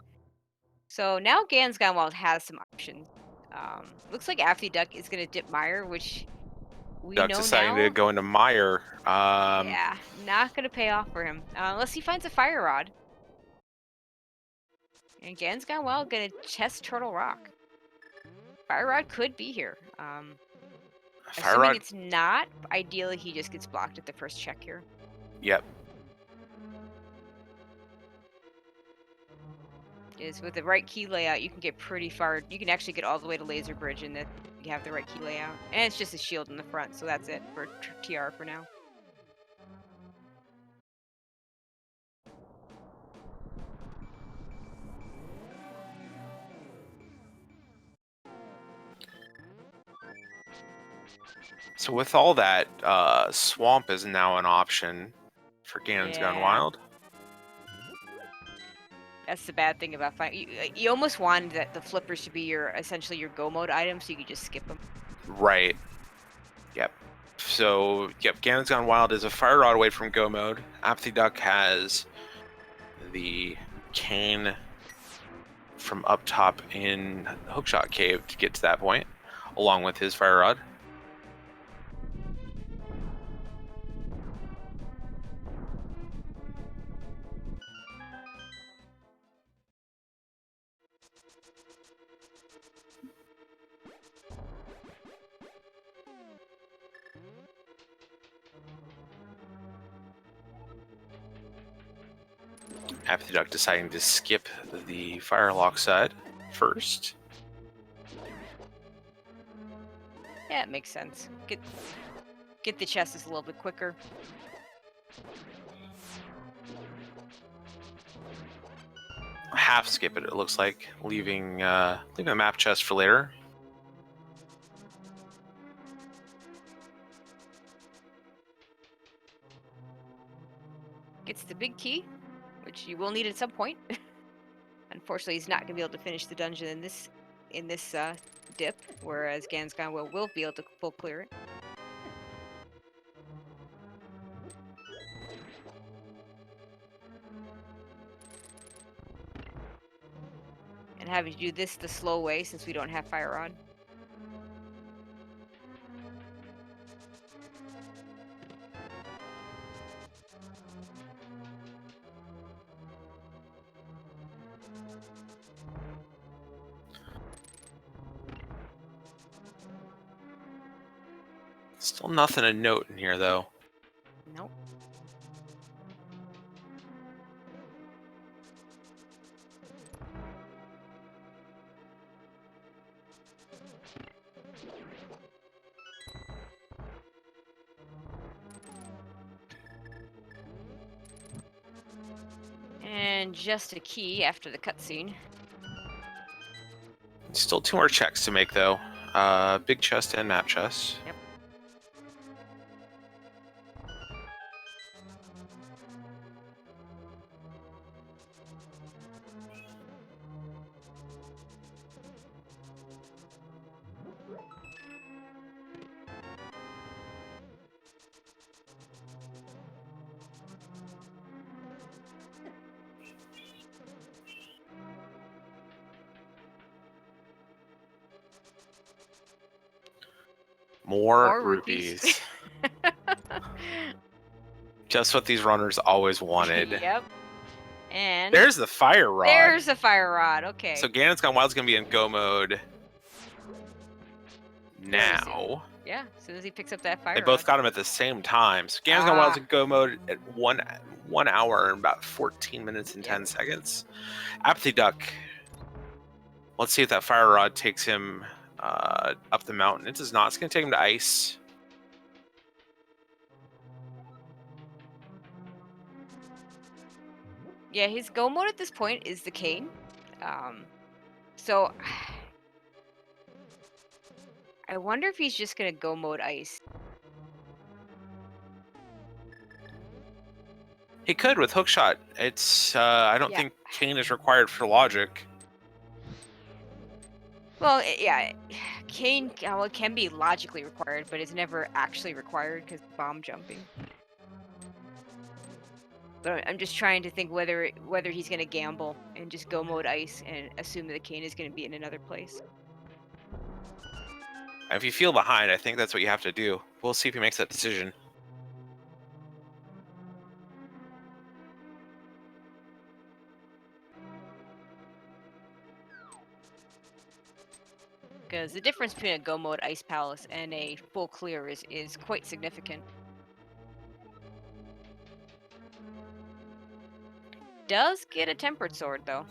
So now GanonsGoneWild has some options. Looks like apathyduck is going to dip Mire, which we Duck know deciding to now. go into Mire. Yeah, not going to pay off for him. Unless he finds a fire rod. And GanonsGoneWild going to test Turtle Rock. Fire rod could be here. Fire Assuming Rod. it's not, ideally he just gets blocked at the first check here. Yep. Is with the right key layout, you can get pretty far. You can actually get all the way to Laser Bridge, and then you have the right key layout. And it's just a shield in the front, so that's it for TR for now. So with all that, Swamp is now an option for GanonsGoneWild. That's the bad thing about fighting. You almost wanted that the flippers to be your essentially your go mode item, so you could just skip them. Right. Yep. So, yep, GanonsGoneWild is a fire rod away from go mode. apathyduck has the cane from up top in Hookshot Cave to get to that point, along with his fire rod. apathyduck deciding to skip the firelock side first. Yeah, it makes sense. Get the chest is a little bit quicker. Half skip it, it looks like, leaving a map chest for later. Gets the big key, which you will need at some point. Unfortunately, he's not gonna be able to finish the dungeon in this dip, whereas GanonsGoneWild will be able to full clear it. And having to do this the slow way since we don't have fire rod. Still nothing to note in here, though. Nope. And just a key after the cutscene. Still 2 more checks to make, though. Big chest and map chest. Yep. More rupees. Just what these runners always wanted. Yep. And There's the fire rod. there's a fire rod. Okay. So GanonsGoneWild's gonna be in go mode now. Yeah, as soon as he picks up that fire They rod. both got him at the same time. So GanonsGoneWild's in go mode at 1 hour and about 14 minutes and 10 seconds. apathyduck. Let's see if that fire rod takes him up the mountain. It does not. It's gonna take him to ice. Yeah, his go mode at this point is the cane. So I wonder if he's just gonna go mode ice. He could with hookshot. It's I don't think cane is required for logic. Well, yeah, cane well, it can be logically required, but it's never actually required because bomb jumping. But I'm just trying to think whether he's gonna gamble and just go mode ice and assume that the cane is gonna be in another place. If you feel behind, I think that's what you have to do. We'll see if he makes that decision. Because the difference between a go mode ice palace and a full clear is quite significant. Does get a tempered sword though.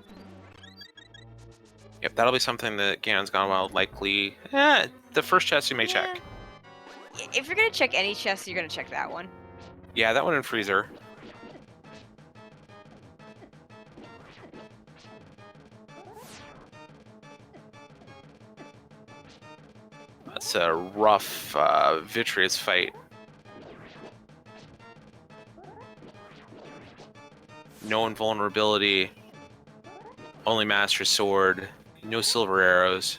Yep, that'll be something that GanonsGoneWild likely... the first chest you may check. If you're gonna check any chest, you're gonna check that one. Yeah, that one in Freezer. That's a rough, vitreous fight. No invulnerability. Only Master Sword. No silver arrows.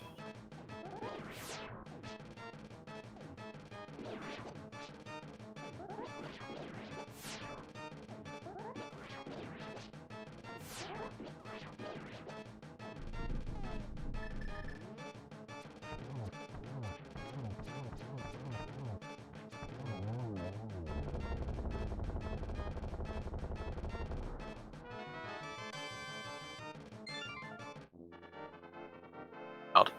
Out.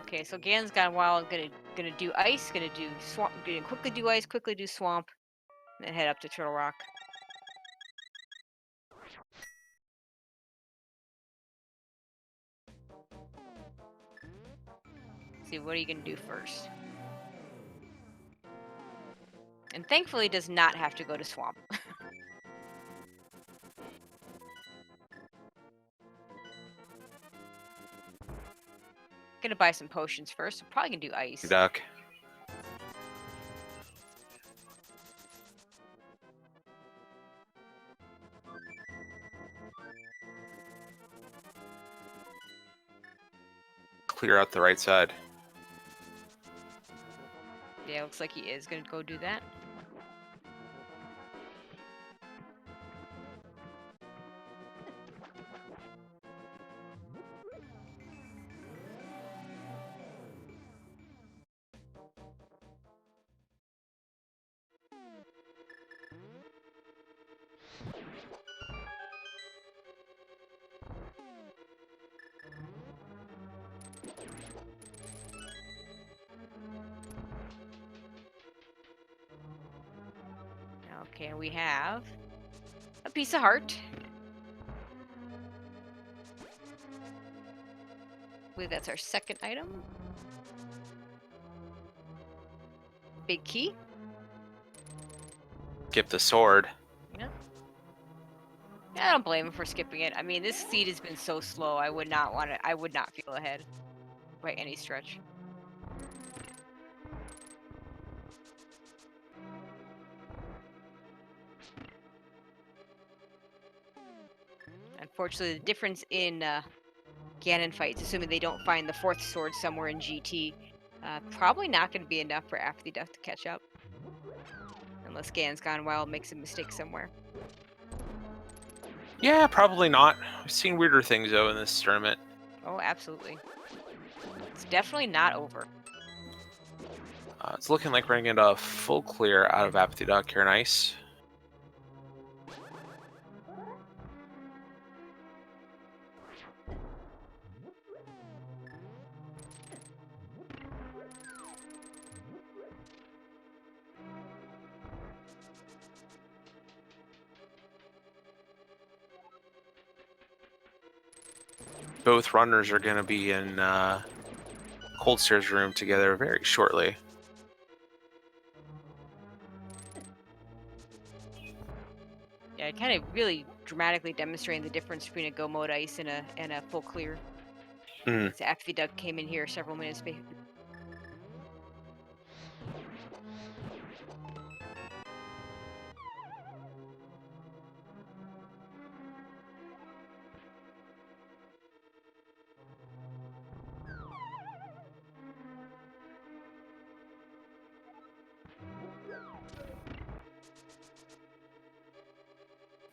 Okay, so GanonsGoneWild gonna do ice, gonna do swamp, gonna quickly do ice, quickly do swamp, and then head up to Turtle Rock. See, what are you gonna do first? And thankfully does not have to go to swamp. Gonna buy some potions first. I'm probably gonna do ice. Duck. Clear out the right side. Yeah, looks like he is gonna go do that. Okay, we have a piece of heart. I believe that's our second item. Big key. Skip the sword. Yeah. I don't blame him for skipping it. I mean, this seed has been so slow. I would not feel ahead by any stretch. Unfortunately, the difference in Ganon fights, assuming they don't find the fourth sword somewhere in GT, probably not going to be enough for apathyduck to catch up. Unless GanonsGoneWild makes a mistake somewhere. Yeah, probably not. I've seen weirder things, though, in this tournament. Oh, absolutely. It's definitely not over. It's looking like we're going to get a full clear out of apathyduck here. Nice. Both runners are going to be in Cold Stairs room together very shortly. Yeah, kind of really dramatically demonstrating the difference between a go mode ice and a full clear. Mm. So apathyduck came in here several minutes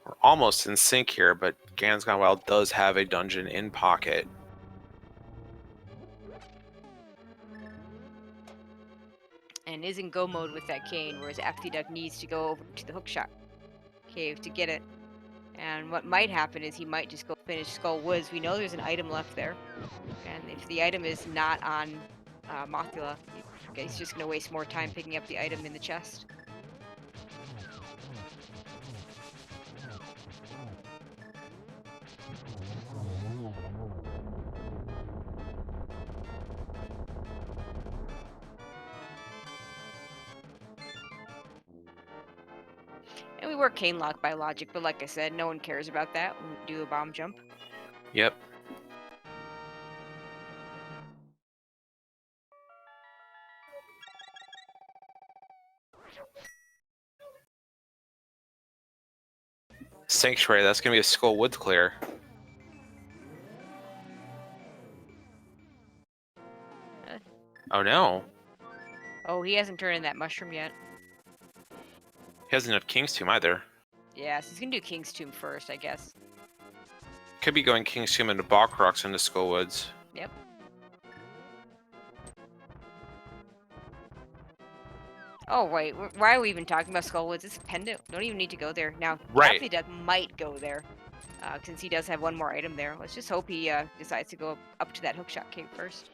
We're almost in sync here, but GanonsGoneWild does have a dungeon in pocket. And is in go mode with that cane, whereas apathyduck needs to go over to the hookshot cave to get it. And what might happen is he might just go finish Skull Woods. We know there's an item left there, and if the item is not on Mothula, he's just going to waste more time picking up the item in the chest. And we work cane lock by logic, but like I said, no one cares about that when we do a bomb jump. Yep. Sanctuary, that's going to be a Skull Woods clear. Oh no. Oh, he hasn't turned in that mushroom yet. He hasn't enough King's Tomb either. Yeah, so he's going to do King's Tomb first, I guess. Could be going King's Tomb into Balkrocks into Skull Woods. Yep. Oh, wait. Why are we even talking about Skull Woods? It's a pendant. Don't even need to go there. Now, Right. apathyduck might go there, since he does have one more item there. Let's just hope he decides to go up to that hookshot cave first.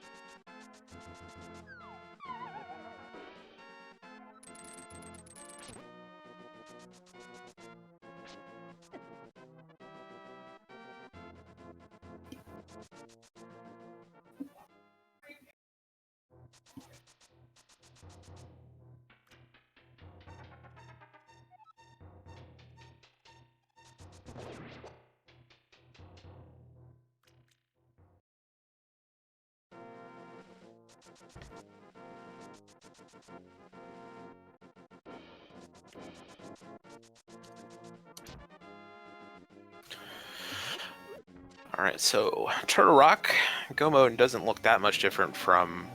Alright, so Turtle Rock, go mode doesn't look that much different from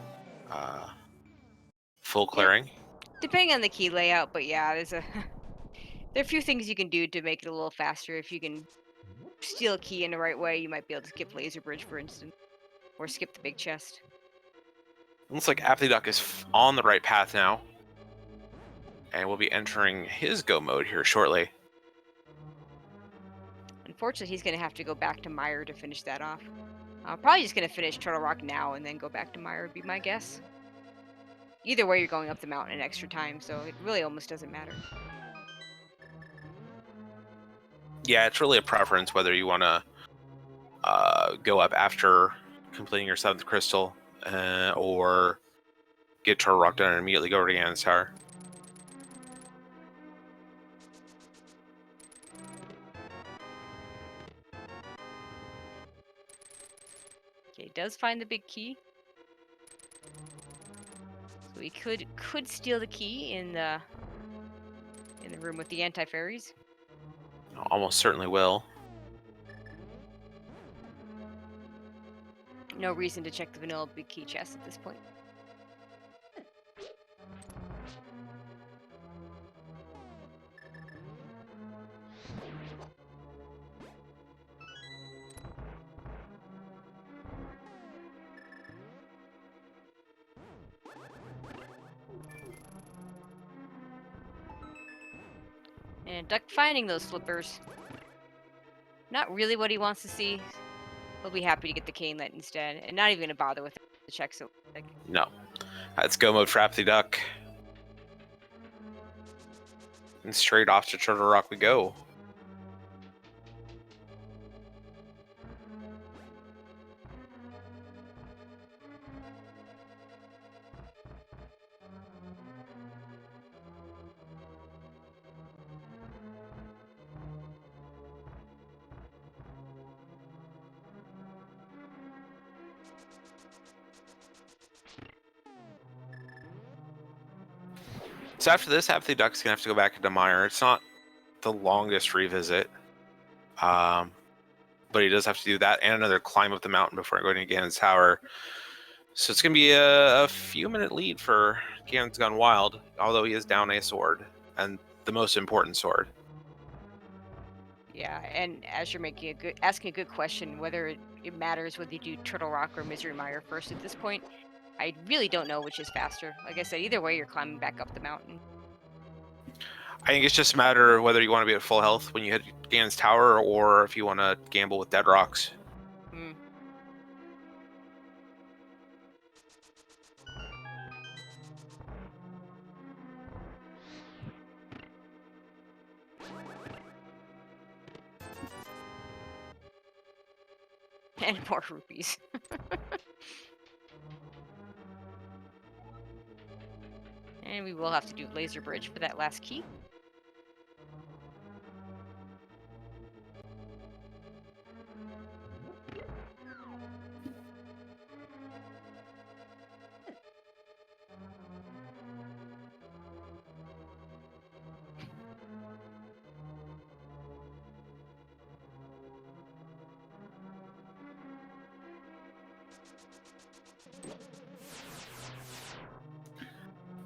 full clearing. Depending on the key layout, but yeah, there are a few things you can do to make it a little faster. If you can steal a key in the right way, you might be able to skip Laser Bridge, for instance, or skip the big chest. Looks like apathyduck is on the right path now. And we'll be entering his go mode here shortly. Unfortunately, he's going to have to go back to Mire to finish that off. Probably just going to finish Turtle Rock now and then go back to Mire would be my guess. Either way, you're going up the mountain in extra time, so it really almost doesn't matter. Yeah, it's really a preference whether you want to go up after completing your 7th crystal or get Turtle Rock done and immediately go to Ganon Tower. Okay, he does find the big key. So he could steal the key in the room with the anti-fairies. Almost certainly will. No reason to check the vanilla big key chest at this point. And Duck finding those slippers. Not really what he wants to see. He'll be happy to get the cane lit instead, and not even going to bother with the check. So, like, No. That's go mode for apathyduck. And straight off to Turtle Rock we go. So after this, apathyduck's gonna have to go back into Mire. It's not the longest revisit, but he does have to do that and another climb up the mountain before going to Ganon's Tower. So it's gonna be a few minute lead for GanonsGoneWild, although he is down a sword, and the most important sword. Yeah, and as you're asking a good question, whether it matters whether you do Turtle Rock or Misery Mire first at this point, I really don't know which is faster. Like I said, either way, you're climbing back up the mountain. I think it's just a matter of whether you want to be at full health when you hit Ganon's Tower, or if you want to gamble with Dead Rocks. Hmm. And more rupees. And we will have to do Laser Bridge for that last key.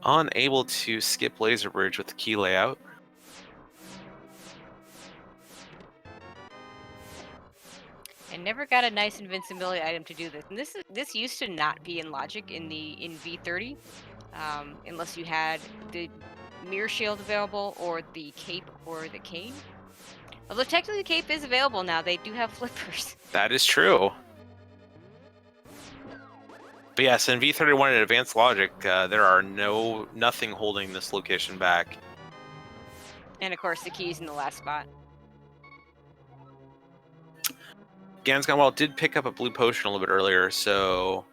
Unable to skip Laser Bridge with the key layout. I never got a nice invincibility item to do this, and this used to not be in logic in V30, unless you had the mirror shield available or the cape or the cane. Although technically the cape is available now, they do have flippers. That is true. But yes, in V31 and Advanced Logic, there are nothing holding this location back. And of course, the key's in the last spot. GanonsGoneWild did pick up a blue potion a little bit earlier, so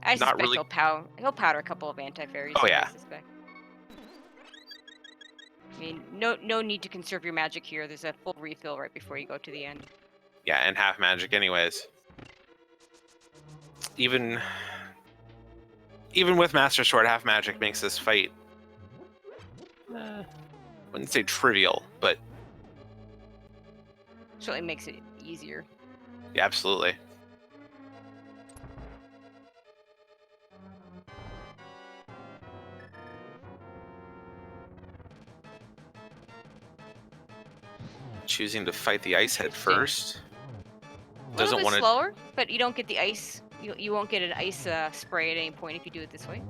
I not suspect really. he'll powder a couple of anti-fairies. Oh, yeah. I suspect. I mean, no need to conserve your magic here. There's a full refill right before you go to the end. Yeah, and half magic anyways. Even with Master Sword, half magic makes this fight, I wouldn't say trivial, but Certainly makes it easier. yeah, absolutely. Choosing to fight the ice head first. A little Doesn't bit want to. slower, but you don't get the ice. You won't get an ice spray at any point if you do it this way.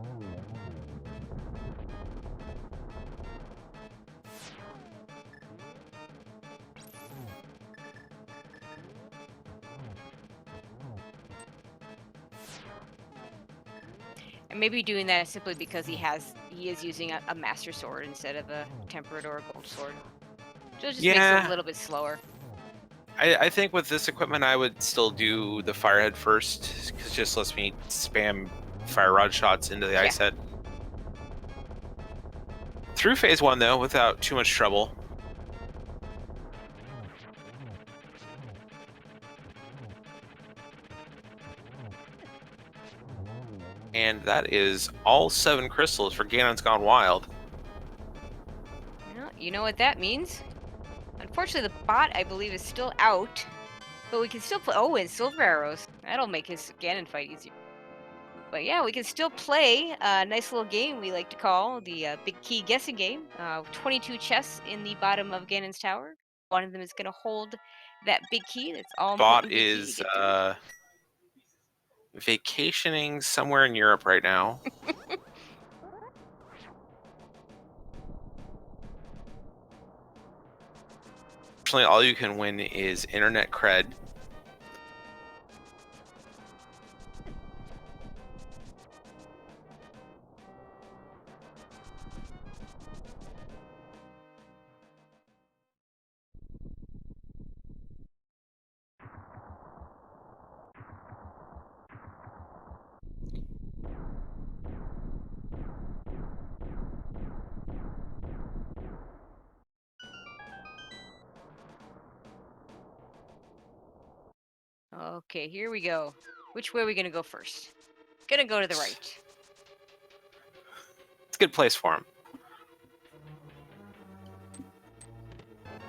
And maybe doing that simply because he is using a master sword instead of a tempered or a gold sword. So it just makes it a little bit slower. I think with this equipment, I would still do the firehead first, because it just lets me spam fire rod shots into the ice head. Through phase 1, though, without too much trouble. And that is all 7 crystals for GanonsGoneWild. Well, you know what that means? Unfortunately, the bot, I believe, is still out. But we can still play. Oh, and silver arrows. That'll make his Ganon fight easier. But yeah, we can still play a nice little game we like to call the Big Key Guessing Game. 22 chests in the bottom of Ganon's Tower. One of them is going to hold that big key. That's all Bot important big key is to get through. vacationing somewhere in Europe right now. Unfortunately, all you can win is internet cred. Okay, here we go. Which way are we going to go first? Gonna go to the right. It's a good place for him.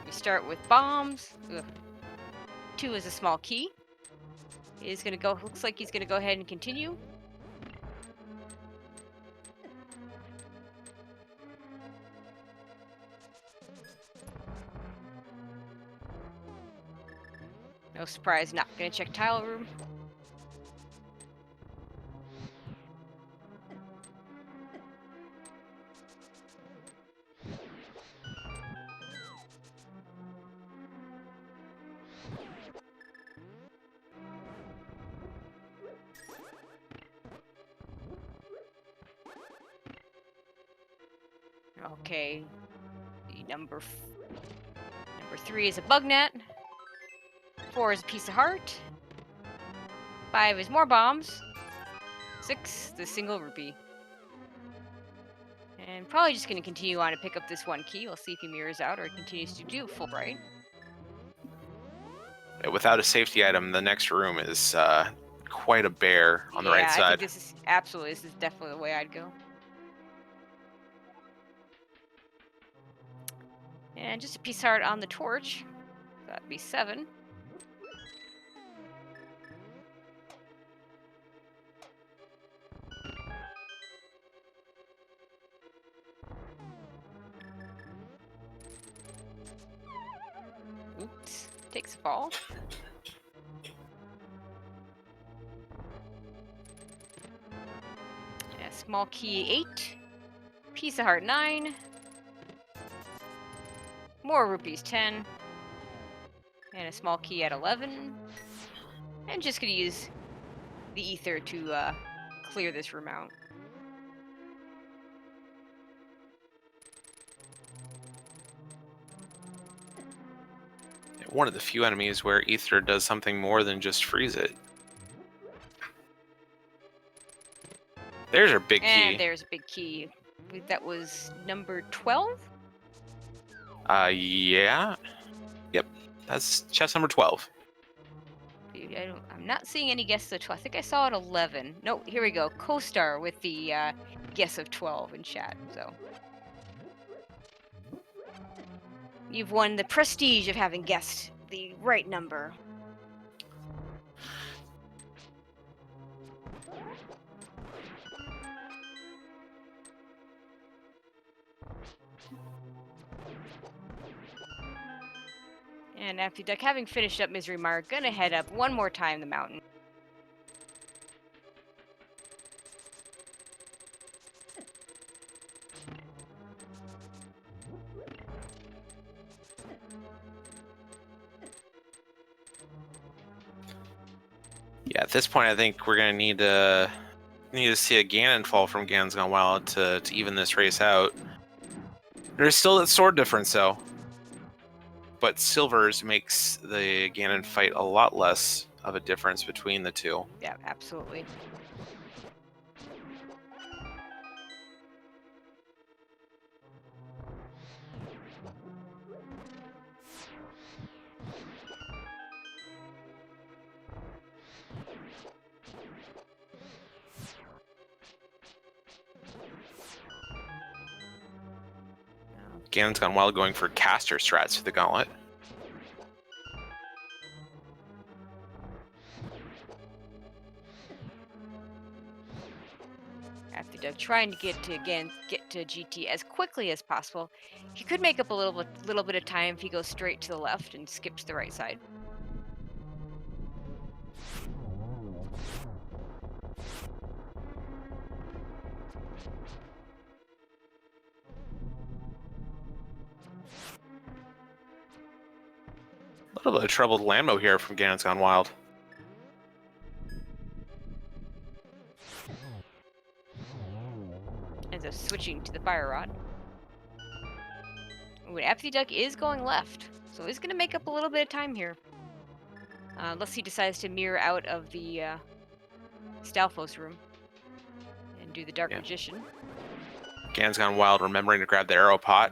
We start with bombs. Ugh. 2 is a small key. He's gonna go. Looks like he's gonna go ahead and continue. No surprise, not gonna check tile room. Okay, the number 3 is a bug net. 4 is a piece of heart. 5 is more bombs. 6, the single rupee. And probably just going to continue on to pick up this one key. We'll see if he mirrors out or continues to do Fulbright. Without a safety item, the next room is quite a bear on the right I side. think this is definitely the way I'd go. And just a piece of heart on the torch. That'd be 7. Oops, takes a fall. A small key 8. Piece of heart 9. More rupees 10. And a small key at 11. And just gonna use the ether to clear this room out. One of the few enemies where ether does something more than just freeze it. There's our big key. And there's a big key. I believe that was number 12? Yeah. Yep. That's chest number 12. I'm not seeing any guesses of 12. I think I saw it 11. No, here we go. Co-star with the guess of 12 in chat. So you've won the prestige of having guessed the right number. And apathyduck, having finished up Misery Mark, gonna head up one more time the mountain. Yeah, at this point, I think we're gonna need to see a Ganon fall from GanonsGoneWild to even this race out. There's still that sword difference, though. But Silver's makes the Ganon fight a lot less of a difference between the two. Yeah, absolutely. GanonsGoneWild going for caster strats for the gauntlet. apathyduck trying to get to GT as quickly as possible. He could make up a little bit of time if he goes straight to the left and skips the right side. A little bit of troubled Lambo here from GanonsGoneWild. Ends up switching to the fire rod. Ooh, apathyduck is going left, so he's going to make up a little bit of time here. Unless he decides to mirror out of the Stalfos room and do the Dark Magician. GanonsGoneWild remembering to grab the arrow pot.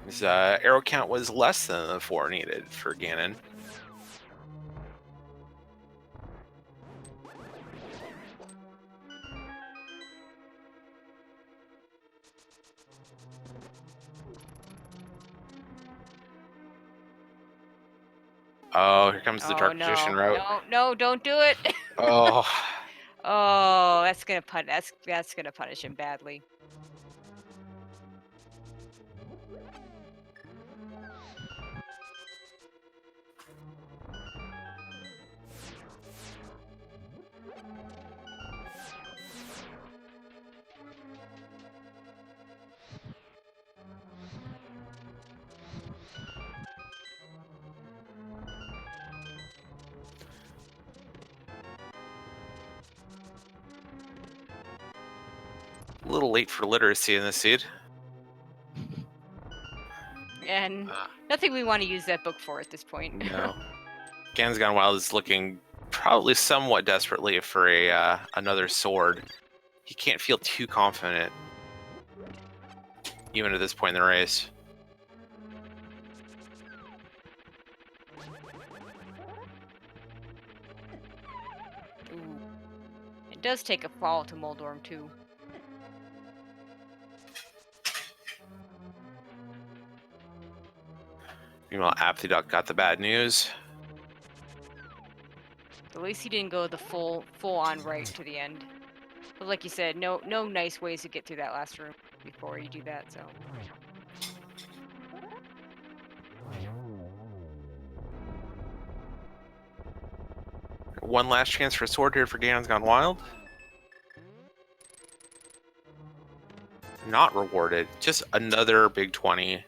His arrow count was less than the 4 needed for Ganon. Oh, here comes the Dark Magician route. No, don't do it. Oh. Oh, that's gonna punish him badly. little late for literacy in this seed. And nothing we want to use that book for at this point. No. GanonsGoneWild is looking probably somewhat desperately for a another sword. He can't feel too confident, even at this point in the race. Ooh. It does take a fall to Moldorm too. Meanwhile, apathyduck got the bad news. At least he didn't go the full on right to the end. But like you said, no nice ways to get through that last room before you do that, so. One last chance for a sword here for GanonsGoneWild. Not rewarded. Just another big 20.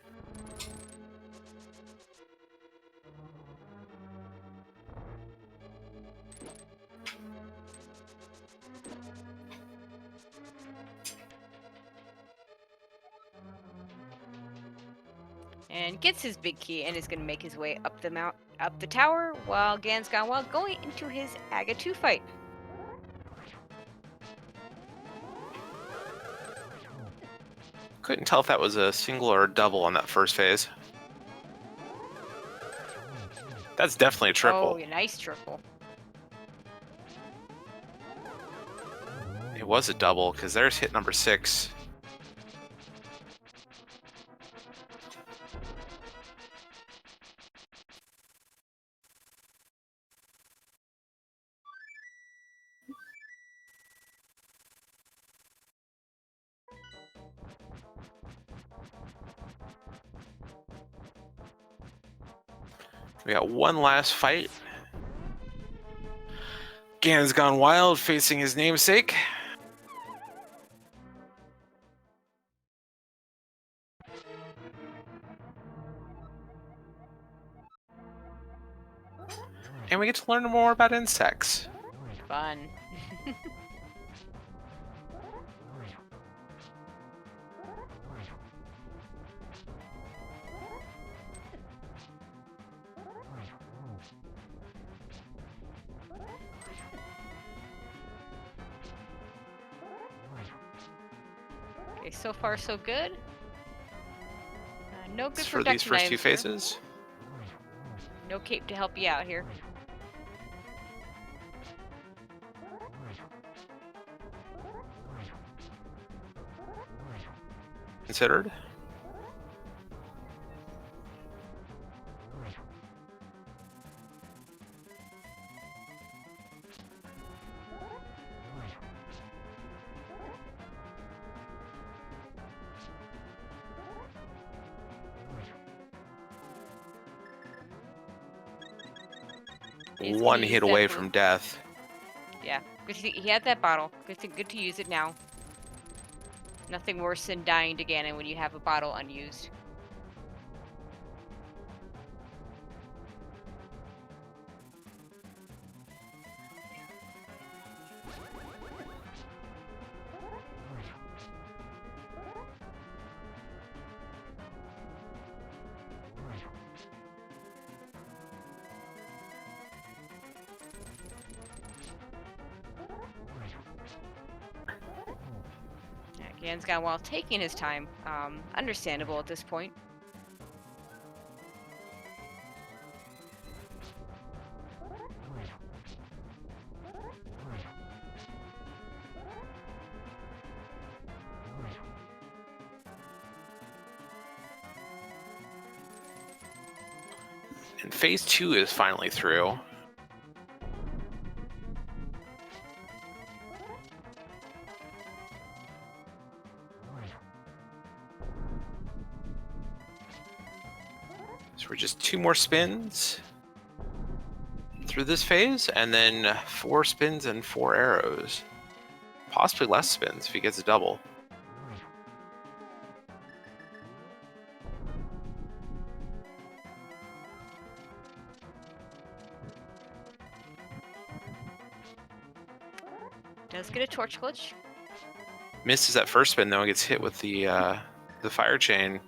And gets his big key and is going to make his way up the tower, while GanonsGoneWild going into his Aga 2 fight. Couldn't tell if that was a single or a double on that first phase. That's definitely a triple. Oh, a nice triple. It was a double, because there's hit number 6. We got one last fight. GanonsGoneWild facing his namesake. And we get to learn more about insects. Fun. Okay, so far so good. No good For these first two knives here. phases. No cape to help you out here. Considered. He's One gonna hit use away that from death. Yeah, he had that bottle. Good to use it now. Nothing worse than dying to Ganon when you have a bottle unused. Yeah, GanonsGoneWild taking his time. Understandable at this point. And phase 2 is finally through. So we're just 2 more spins through this phase, and then 4 spins and 4 arrows. Possibly less spins if he gets a double. Does get a torch glitch. Misses that first spin though, and gets hit with the fire chain.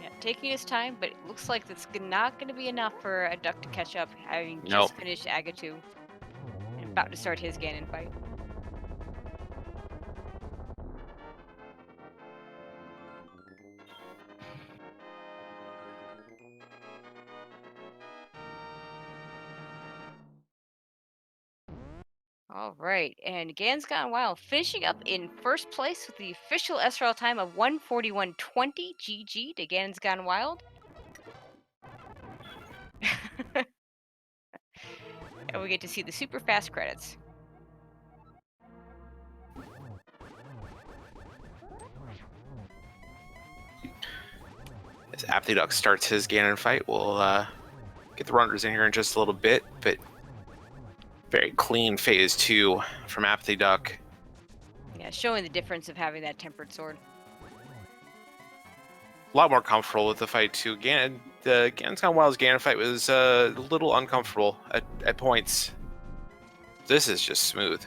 Yeah, taking his time, but it looks like that's not going to be enough for a duck to catch up, having just Nope. finished Agatu and about to start his Ganon fight. All right, and Gan's Gone Wild finishing up in first place with the official SRL time of 1:41:20. GG to Gan's Gone Wild. And we get to see the super fast credits. As apathyduck starts his Ganon fight, we'll get the runners in here in just a little bit, but very clean phase 2 from apathyduck. Yeah, showing the difference of having that tempered sword. A lot more comfortable with the fight too. The Ganon's Gone Wild's Ganon fight was a little uncomfortable at points. This is just smooth.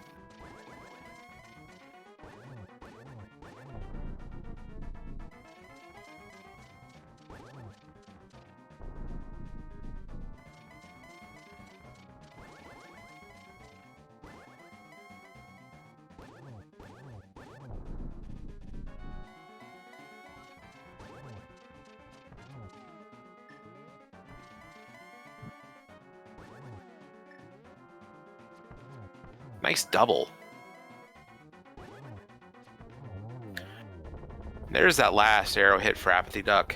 Nice double. There's that last arrow hit for apathyduck.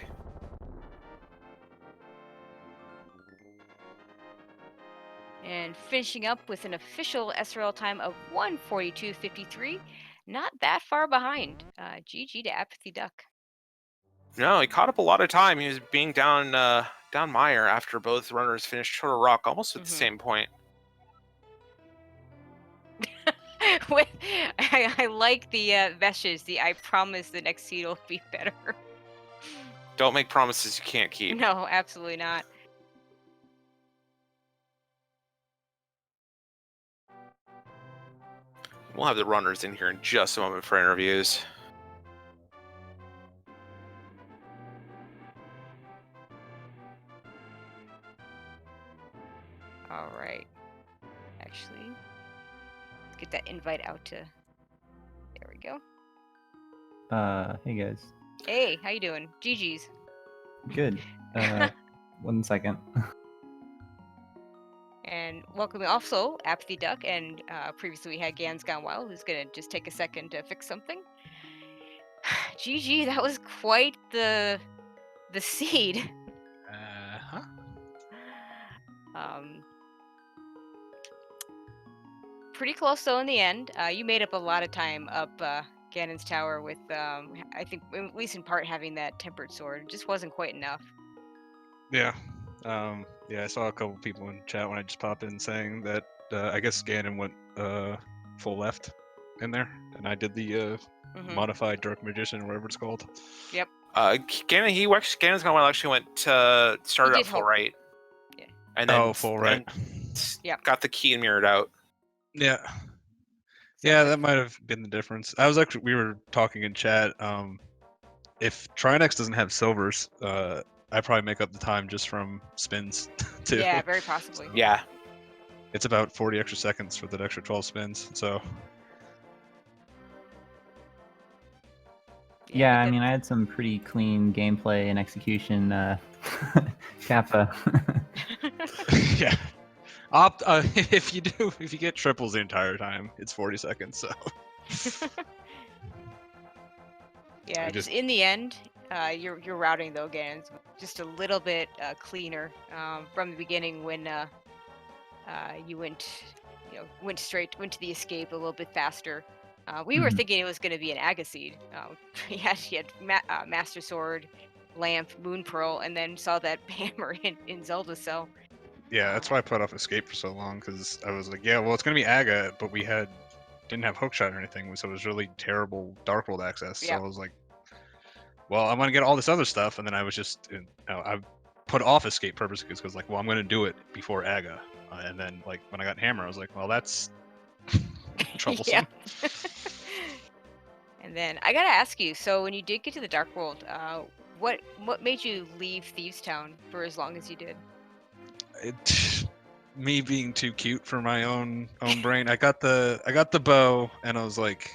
And finishing up with an official SRL time of 1:42:53. Not that far behind. GG to apathyduck. No, he caught up a lot of time. He was being down Meyer after both runners finished Turtle Rock almost at the same point. I like the message. I promise the next seed will be better. Don't make promises you can't keep. No, absolutely not. We'll have the runners in here in just a moment for interviews. All right. Actually, let's get that invite out to. There we go. Hey guys. Hey, how you doing? GG's. Good. 1 second. And welcoming also apathyduck, and previously we had Gan's Gone Wild, who's gonna just take a second to fix something. GG, that was quite the seed. Pretty close though in the end. You made up a lot of time up Ganon's Tower with, I think, at least in part, having that tempered sword. It just wasn't quite enough. Yeah. Yeah, I saw a couple people in chat when I just popped in saying that I guess Ganon went full left in there, and I did the modified Dark Magician, whatever it's called. Yep. Ganon's Gone Wild actually went started out full right. Yeah. And then full right. Yep. Got the key and mirrored out. Yeah. Yeah, that might have been the difference. We were talking in chat. If Trinex doesn't have silvers, I probably make up the time just from spins too. Yeah, very possibly. Yeah. It's about 40 extra seconds for that extra 12 spins, so. Yeah, I mean, I had some pretty clean gameplay and execution. Kappa. Yeah. If you get triples the entire time, it's 40 seconds. So. Yeah, just in the end, your routing though, again, is just a little bit cleaner from the beginning when you went to the escape a little bit faster. We were thinking it was going to be an Agaseed. She had Master Sword, Lamp, Moon Pearl, and then saw that hammer in Zelda. So. Yeah, that's why I put off Escape for so long, because I was like, yeah, well, it's going to be Aga, but we had didn't have hookshot or anything, so it was really terrible Dark World access. So Yep. I was like, well, I'm gonna get all this other stuff, and then I was just, I put off escape purposes because like, well, I'm gonna do it before Aga, and then like when I got Hammer, I was like, well, that's troublesome. And then I gotta ask you, so when you did get to the Dark World, what made you leave Thieves Town for as long as you did? Me being too cute for my own brain. I got the bow, and I was like,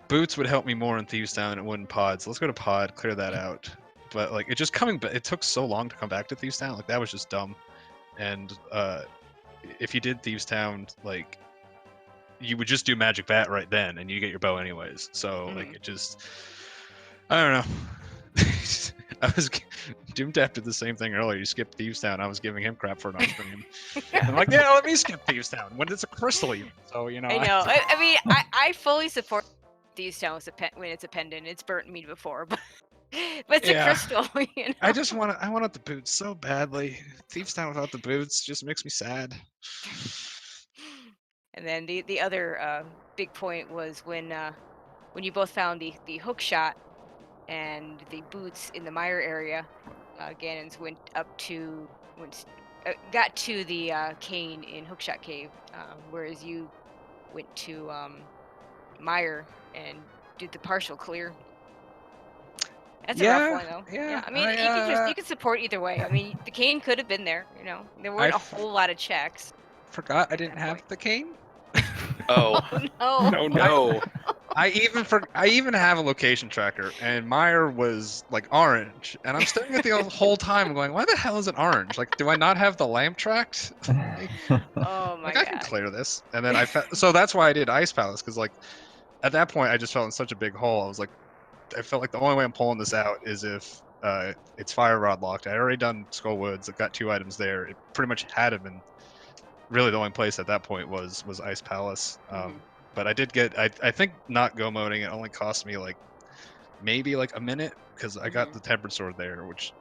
boots would help me more in Thieves Town than it would in pods. Let's go to pod, clear that out. But like, it just coming back. It took so long to come back to Thieves Town. Like that was just dumb. And if you did Thieves Town, like you would just do Magic Bat right then, and you get your bow anyways. So like it just, I don't know. I was Doom Tap did the same thing earlier. You skipped Thieves Town. I was giving him crap for it on stream. I'm like, yeah, let me skip Thieves Town when it's a crystal even. So I know. I mean, I fully support Thieves Town when it's a pendant. It's burnt me before, but it's a crystal. I wanted the boots so badly. Thieves Town without the boots just makes me sad. And then the other big point was when you both found the hook shot and the boots in the mire area. Ganons got to the cane in Hookshot Cave, whereas you went to mire and did the partial clear. That's a rough one, though. Yeah. I mean, you can support either way. I mean, the cane could have been there. There weren't a whole lot of checks. Forgot I didn't have the cane. Oh. No. I even have a location tracker, and Meyer was like orange, and I'm staring at the whole time going, why the hell is it orange? Like, do I not have the lamp tracked? Oh my like, god. I can clear this. And then so that's why I did Ice Palace, because like at that point I just felt in such a big hole. I felt like the only way I'm pulling this out is if it's Fire Rod locked. I already done Skull Woods. I've got 2 items there. It pretty much had them, and really the only place at that point was Ice Palace. But I did get, I think not go moding, it only cost me like maybe like a minute, because I got the Tempered Sword there, which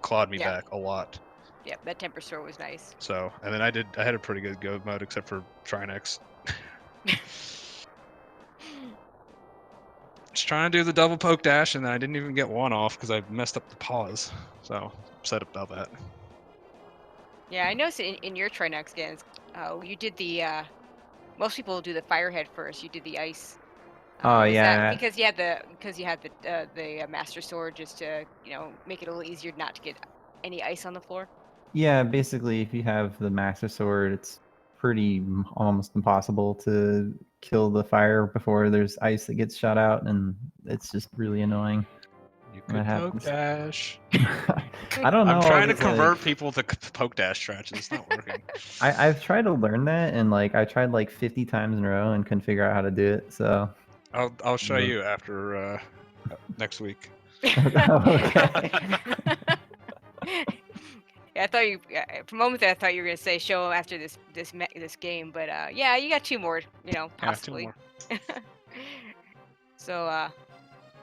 clawed me back a lot. Yep, that Tempered Sword was nice. So, and then I had a pretty good go mode, except for Trinex. Just trying to do the double poke dash, and then I didn't even get one off because I messed up the pause. So, upset about that. Yeah, I noticed in your Trinex games, you did the, most people do the Firehead first. You did the ice. Oh Was yeah. that because you had the Master Sword, just to make it a little easier not to get any ice on the floor. Yeah, basically, if you have the Master Sword, it's pretty almost impossible to kill the fire before there's ice that gets shot out, and it's just really annoying. You could poke dash. I don't know. I'm trying to convert people to poke dash strats. It's not working. I've tried to learn that, and like I tried like 50 times in a row and couldn't figure out how to do it. So I'll show you after next week. Okay. Yeah, I thought for a moment there, I thought you were gonna say show them after this game, but yeah, you got 2 more, possibly. Yeah, 2 more. So,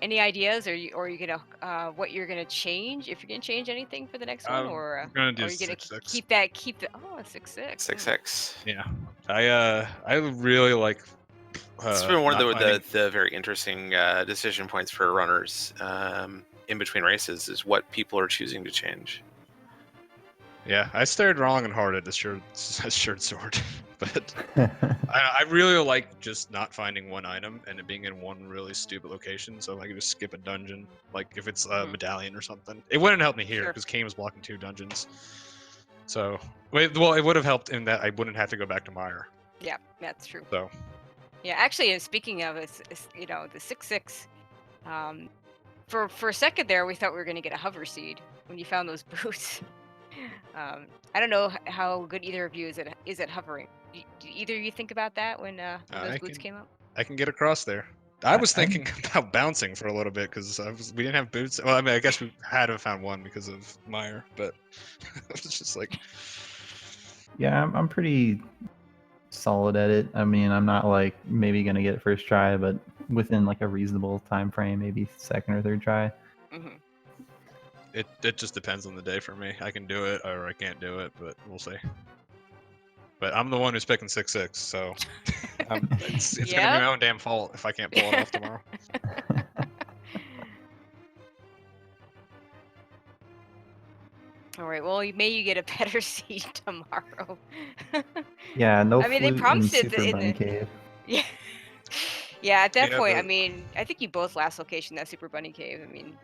any ideas, or you gonna what you're gonna change, if you're gonna change anything for the next one, or I'm gonna do are you gonna 6-6. keep the 6-6? 6-6. Yeah, I really like. It's been one of the very interesting decision points for runners in between races is what people are choosing to change. Yeah, I stared long and hard at this shirt sword, but I really like just not finding one item and it being in one really stupid location, so I can just skip a dungeon. Like if it's a medallion or something, it wouldn't help me here because Kane was blocking 2 dungeons. So, it would have helped in that I wouldn't have to go back to Mire. Yeah, that's true. So, yeah, actually, speaking of the 6-6, for a second there, we thought we were gonna get a hover seed when you found those boots. I don't know how good either of you is at hovering. Did either of you think about that when those boots came up? I can get across there. I was thinking about bouncing for a little bit because we didn't have boots. Well, I mean, I guess we had to have found one because of Mire, but it was just like. Yeah, I'm pretty solid at it. I mean, I'm not like maybe gonna get it first try, but within like a reasonable time frame, maybe 2nd or 3rd try. It just depends on the day for me. I can do it or I can't do it, but we'll see. But I'm the one who's picking 6-6, so. It's gonna be my own damn fault if I can't pull it off tomorrow. All right. Well, may you get a better seed tomorrow. Yeah, no I mean, they flute in promised it Super in Bunny the Cave. yeah. Yeah, at that Yeah, point, the- I mean, I think you both last location that Super Bunny Cave. I mean,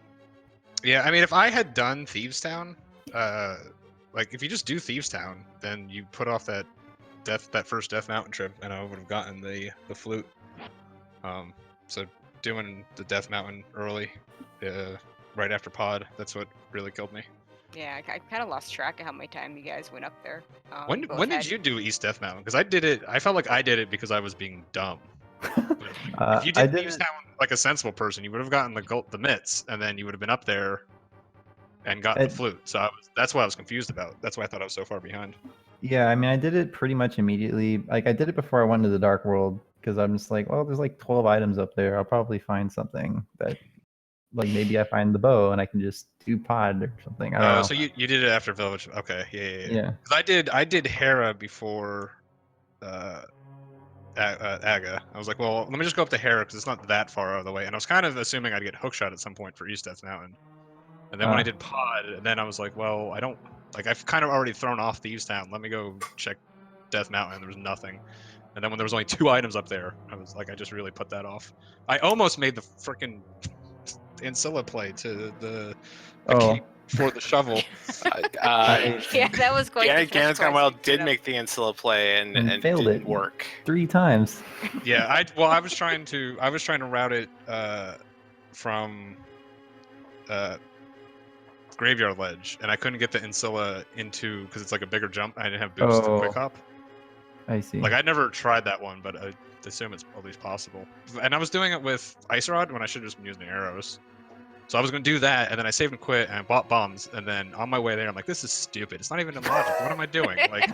Yeah, I mean, if I had done Thieves Town, like if you just do Thieves Town, then you put off that first Death Mountain trip, and I would have gotten the flute. So doing the Death Mountain early, right after Pod, that's what really killed me. yeah, I kind of lost track of how many time you guys went up there. When did you do East Death Mountain? Because I did it. I felt like I did it because I was being dumb. If you I did did Thieves it. Town like a sensible person, you would have gotten the mitts, and then you would have been up there and gotten the It- flute. So that's what I was confused about. That's why I thought I was so far behind. Yeah, I mean, I did it pretty much immediately. Like, I did it before I went to the Dark World because I'm just like, well, there's like 12 items up there. I'll probably find something that, like, maybe I find the bow and I can just do pod or something. I don't know. So you did it after Village. Okay, yeah. Yeah. 'Cause I did Hera before Aga. I was like, well, let me just go up to Hera because it's not that far out of the way. And I was kind of assuming I'd get hookshot at some point for East Death Mountain. And then when I did Pod, then I was like, well, I don't like. I've kind of already thrown off Thieves Town. Let me go check Death Mountain. There was nothing. And then when there was only 2 items up there, I was like, I just really put that off. I almost made the freaking Ancilla play to the Oh. cape for the shovel. Yeah, that was quite the Ganon's Gone quest Wild you did put up. make the Ancilla play and failed didn't it work. 3 times. Yeah, I was trying to route it from Graveyard Ledge, and I couldn't get the Ancilla into because it's like a bigger jump. I didn't have boost to quick hop. I see. Like I'd never tried that one, but I assume it's at least possible. And I was doing it with Ice Rod when I should have just been using arrows. So I was gonna do that, and then I saved and quit, and I bought bombs, and then on my way there, I'm like, this is stupid. It's not even in logic. What am I doing? Like,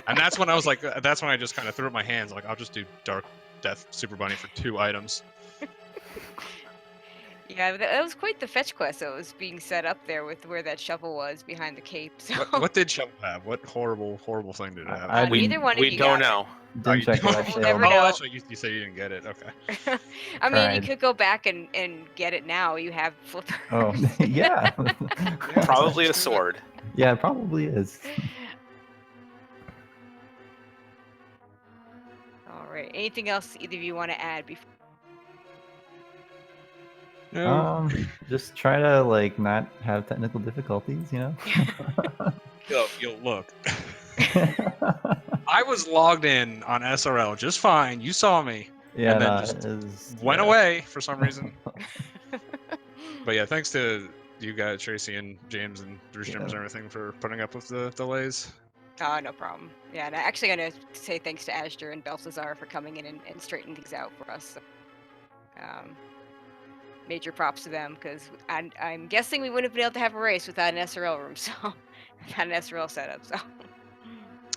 and that's when I was like, that's when I just kind of threw up my hands, like, I'll just do Dark Death Super Bunny for 2 items. Yeah, that was quite the fetch quest that was being set up there with where that shovel was behind the cape. So What did Shovel have? What horrible thing did it have? I neither one of We you don't got know. Didn't check it. I We'll failed. never Oh, know. that's right. You said you didn't get it. Okay. it. I mean, you Tried. could go back and get it now. You have flippers. Oh, yeah. Probably a sword. Yeah, it probably is. All right. Anything else either of you want to add before? Just try to like not have technical difficulties, you know. Yo, look. I was logged in on SRL just fine. You saw me. Yeah, and then no, just went away for some reason. But yeah, thanks to you guys, Tracy and James and Drewstreamers and everything for putting up with the delays. Oh, no problem. Yeah, and I'm actually going to say thanks to Asher and Belsazar for coming in and straightening things out for us. So, major props to them because I'm guessing we wouldn't have been able to have a race without an SRL room, so without an SRL setup. So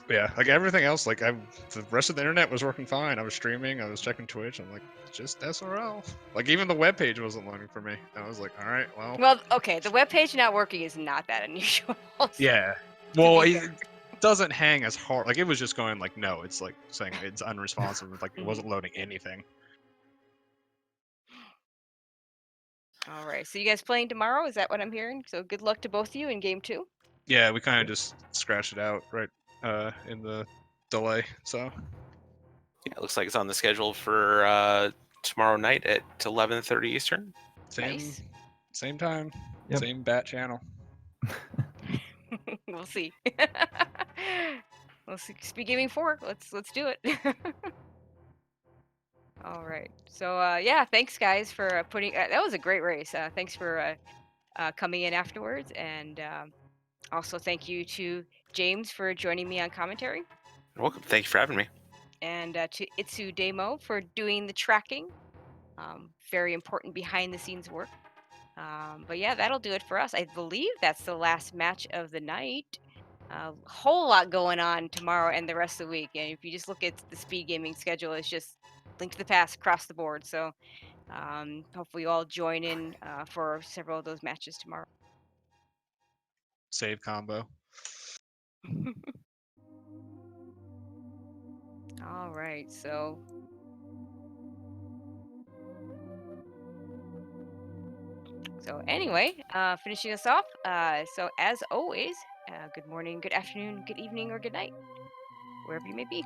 Yeah, like everything else, like the rest of the internet was working fine. I was streaming, I was checking Twitch. I'm like, just SRL. Like even the web page wasn't loading for me. I was like, all right, well. Okay, the web page not working is not that unusual. Yeah. Well, it doesn't hang as hard. Like it was just going like, no, it's like saying it's unresponsive. Like it wasn't loading anything. All right, so you guys playing tomorrow? Is that what I'm hearing? So good luck to both of you in game 2. Yeah, we kind of just scratched it out right in the delay. So Yeah, it looks like it's on the schedule for tomorrow night at 11:30 Eastern. same time, Yep. same bat channel. We'll see. We'll see. Speed Gaming 4. Let's do it. All right. So yeah, thanks guys for putting. That was a great race. Thanks for coming in afterwards, and also thank you to James for joining me on commentary, You're welcome. Thank you for having me. and to Itsu Demo for doing the tracking. Very important behind the scenes work. But yeah, that'll do it for us. I believe that's the last match of the night. A whole lot going on tomorrow and the rest of the week. And if you just look at the Speed Gaming schedule, it's just Link to the Past across the board. So hopefully you all join in for several of those matches tomorrow. Save combo. All right, so anyway, finishing us off. So as always, good morning, good afternoon, good evening, or good night, wherever you may be.